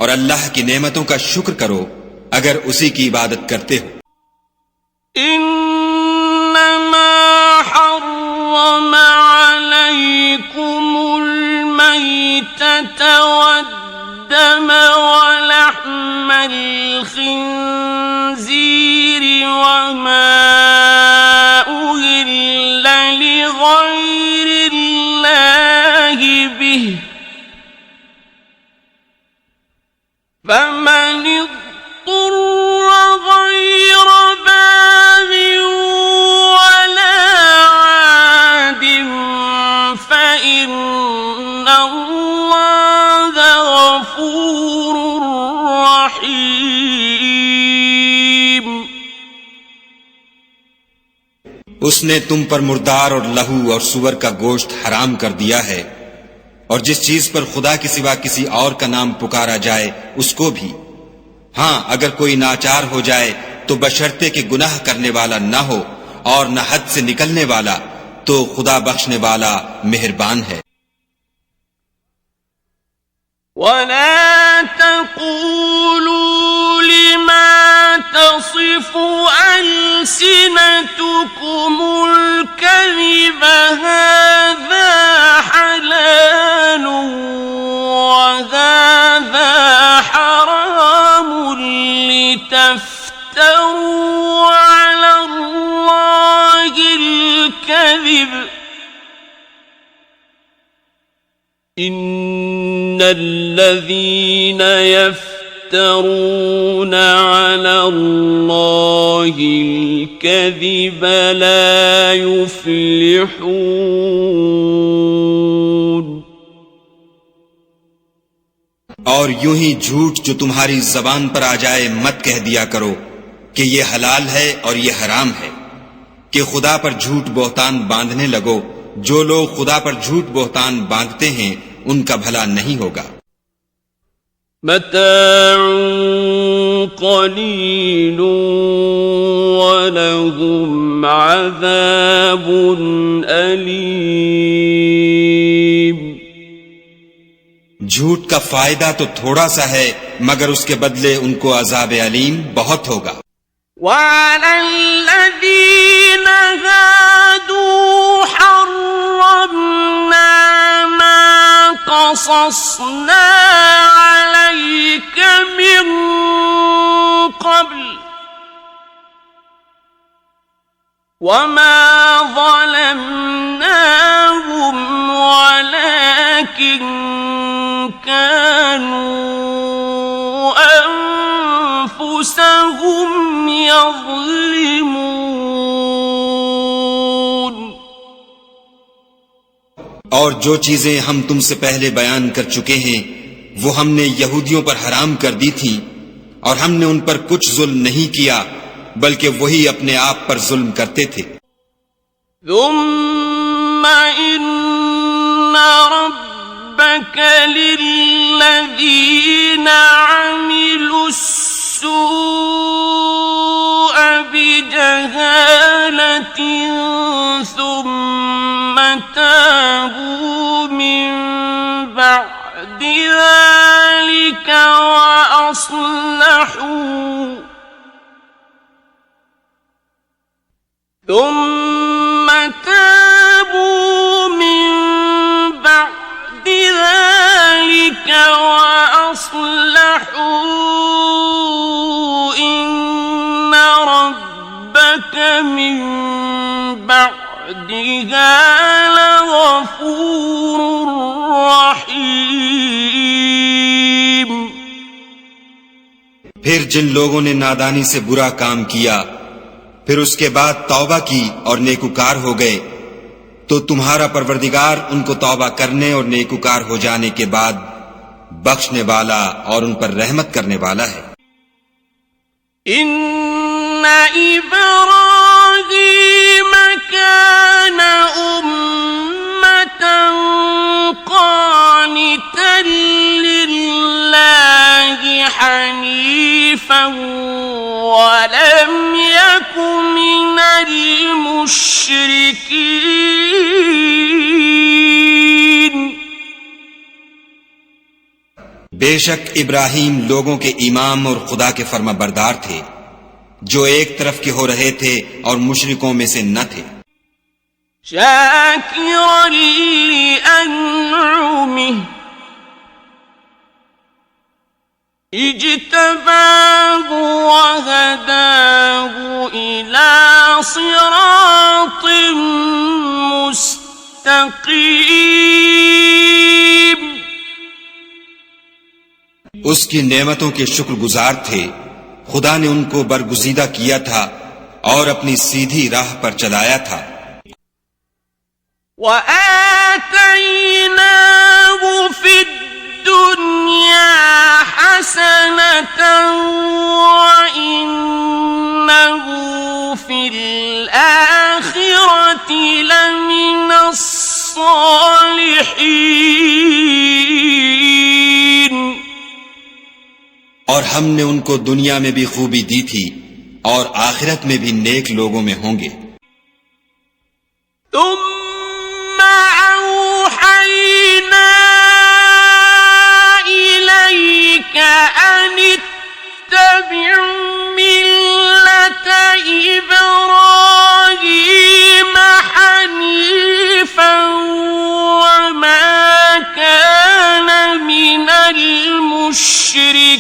और अल्लाह की नेमतों का शुक्र करो अगर उसी की इबादत करते हो. إنما حرم عليكم الميتة والدم ولحم الخنزير وما أهل لغير الله به فمن اضطر غير باغ ولا عاد فإن الله غفور رحيم. उसने तुम पर मुर्दार और लहू और सुअर का गोश्त हराम कर दिया है और जिस चीज पर खुदा के सिवा किसी और का नाम पुकारा जाए उसको भी. हां, अगर कोई नाचार हो जाए तो बशर्ते कि गुनाह करने वाला न हो और न हद से निकलने वाला, तो खुदा बख्शने वाला मेहरबान है। ولا تقولوا لما تصف ألسنتكم الكذب هذا حلال وهذا حرام لتفتروا على الله الكذب إن الذين يفترون على الله الكذب لا يفلحون। और यूं ही झूठ जो तुम्हारी जबान पर आ जाए मत कह दिया करो कि ये हलाल है और ये हराम है, कि खुदा पर झूठ बोहतान बांधने लगो। जो लोग खुदा पर झूठ बोहतान बांधते हैं उनका भला नहीं होगा। मताउ क़लील वलहुम अज़ाबुन अलीम। झूठ का फायदा तो थोड़ा सा है, मगर उसके बदले उनको अज़ाब अलीम बहुत होगा। वअलल्लज़ीन हादू हर्रमना मा क़सस्ना अलैक मिन क़ब्ल वमा ज़लमनाहुम वलाकिन कानू अनफुसहुम यज़लिमून। और जो चीजें हम तुमसे पहले बयान कर चुके हैं वो हमने यहूदियों पर हराम कर दी थीं, और हमने उन पर कुछ जुल्म नहीं किया, बल्कि वही अपने आप पर जुल्म करते थे। थुम्मा इन्ना रब्बक लिल्लज़ीना अमिलुस्सूअ बिजहालतिन थुम्मा ताबू मिन बअदि ज़ालिका वअस्लहू ثم تابوا من بعد ذلك وأصلحوا إن ربك من بعدها لغفور رحيم। फिर जिन लोगों ने नादानी से बुरा काम किया, फिर उसके बाद तौबा की और नेकुकार हो गए, तो तुम्हारा परवरदिगार उनको तौबा करने और नेकुकार हो जाने के बाद बख्शने वाला और उन पर रहमत करने वाला है। इन्ना इब्राहीम कान उम्मतन क़ानितन लिल्लाहि हनीफन वलम यकु मिनल मुश्रिकीन। बेशक इब्राहिम लोगों के इमाम और खुदा के फर्मा बरदार थे, जो एक तरफ के हो रहे थे और मुशरिकों में से न थे। शाकिरन लिअनउमिह इज्तबाहु वहदाहु इला सिरातिन मुस्तकीम। उसकी नेमतों के शुक्रगुजार थे, खुदा ने उनको बरगुजीदा किया था और अपनी सीधी राह पर चलाया था। वआतैनाहु फिद्दुन्या हसनतन वइन्नहु फिल आखिरति लमिनस सालिहीन। और हमने उनको दुनिया में भी खूबी दी थी और आखिरत में भी नेक लोगों में होंगे। ثم أوحينا إليك أن اتبع ملة إبراهيم حنيفا وما كان من المشركين.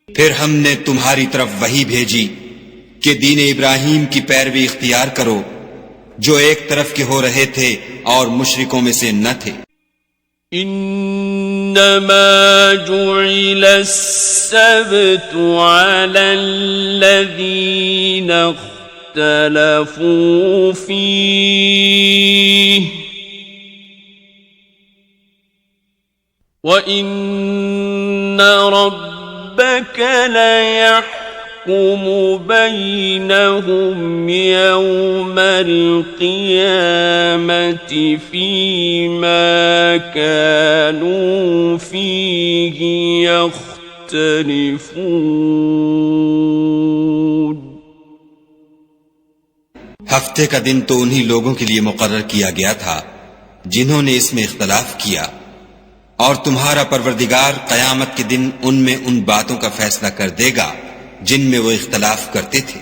फिर हमने तुम्हारी तरफ वही भेजी कि दीन इब्राहीम की पैरवी इख्तियार करो, जो एक तरफ के हो रहे थे और मुशरिकों में से न थे. إنما جعل السبت على الذين اختلفوا فيه وإن ربك ليحكم بينهم يوم القيامة فيما كانوا فيه يختلفون. हफ्ते का दिन तो उन्हीं लोगों के लिए मुकर्रर किया गया था जिन्होंने इसमें इख्तलाफ किया, और तुम्हारा परवरदिगार कयामत के दिन उनमें उन बातों का फैसला कर देगा जिनमें वो इख्तलाफ करते थे.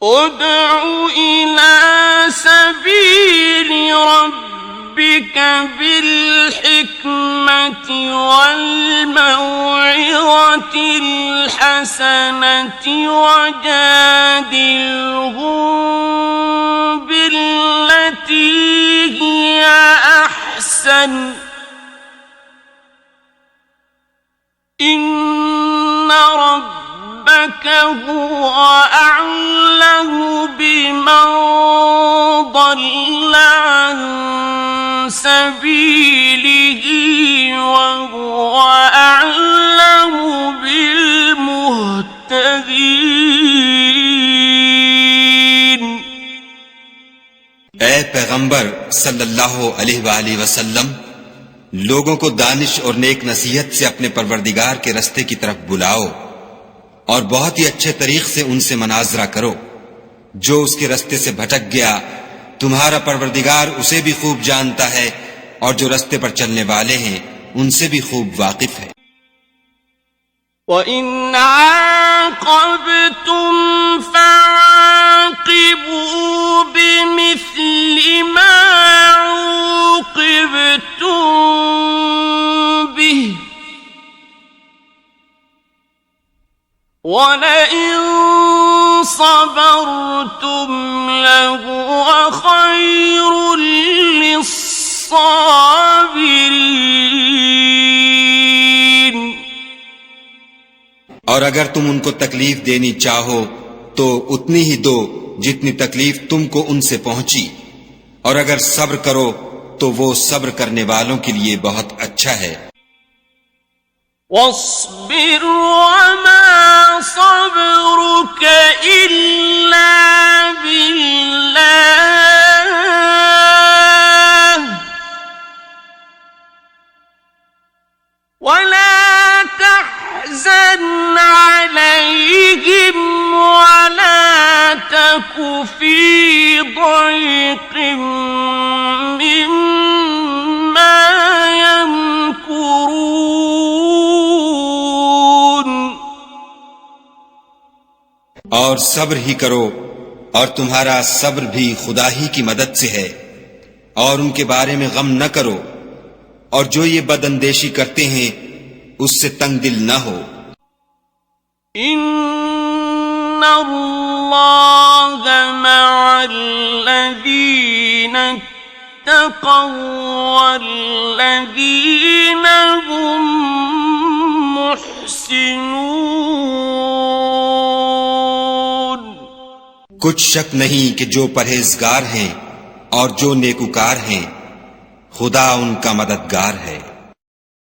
उदउ इला सबील रब्बिक बिलहिकमति वल्मौइज़तिल हसनति वजादिलहुम बिल्लती हिया अहसन إن ربك هو أعلم بمن ضل عن سبيله وهو أعلم بالمهتدين. ऐ पैगंबर सल्लल्लाहु अलैहि वसल्लम, लोगों को दानिश और नेक नसीहत से अपने परवरदिगार के रस्ते की तरफ बुलाओ और बहुत ही अच्छे तरीके से उनसे मनाजरा करो. जो उसके रस्ते से भटक गया, तुम्हारा परवरदिगार उसे भी खूब जानता है, और जो रस्ते पर चलने वाले हैं उनसे भी खूब वाकिफ है. وَإِنْ عَاقَبْتُمْ فَعَاقِبُوا بِمِثْلِ مَا عُوقِبْتُمْ بِهِ وَلَئِنْ صَبَرْتُمْ لَهُوَ خَيْرٌ لِلصَّابِرِينَ. और अगर तुम उनको तकलीफ देनी चाहो तो उतनी ही दो जितनी तकलीफ तुमको उनसे पहुंची, और अगर सब्र करो तो वो सब्र करने वालों के लिए बहुत अच्छा है. واصبر وما صبرك إلا بالله ولا تحزن عليهم ولا تك في ضيق مما يمكرون. और सब्र ही करो, और तुम्हारा सब्र भी खुदा ही की मदद से है, और उनके बारे में गम न करो, और जो ये बदअंदेशी करते हैं उससे तंग दिल न हो. इन्नल्लाह मअल्लज़ीना इत्तक़व वल्लज़ीना हुम मुहसिनून. कुछ शक नहीं कि जो परहेजगार हैं और जो नेकुकार हैं, खुदा उनका मददगार है.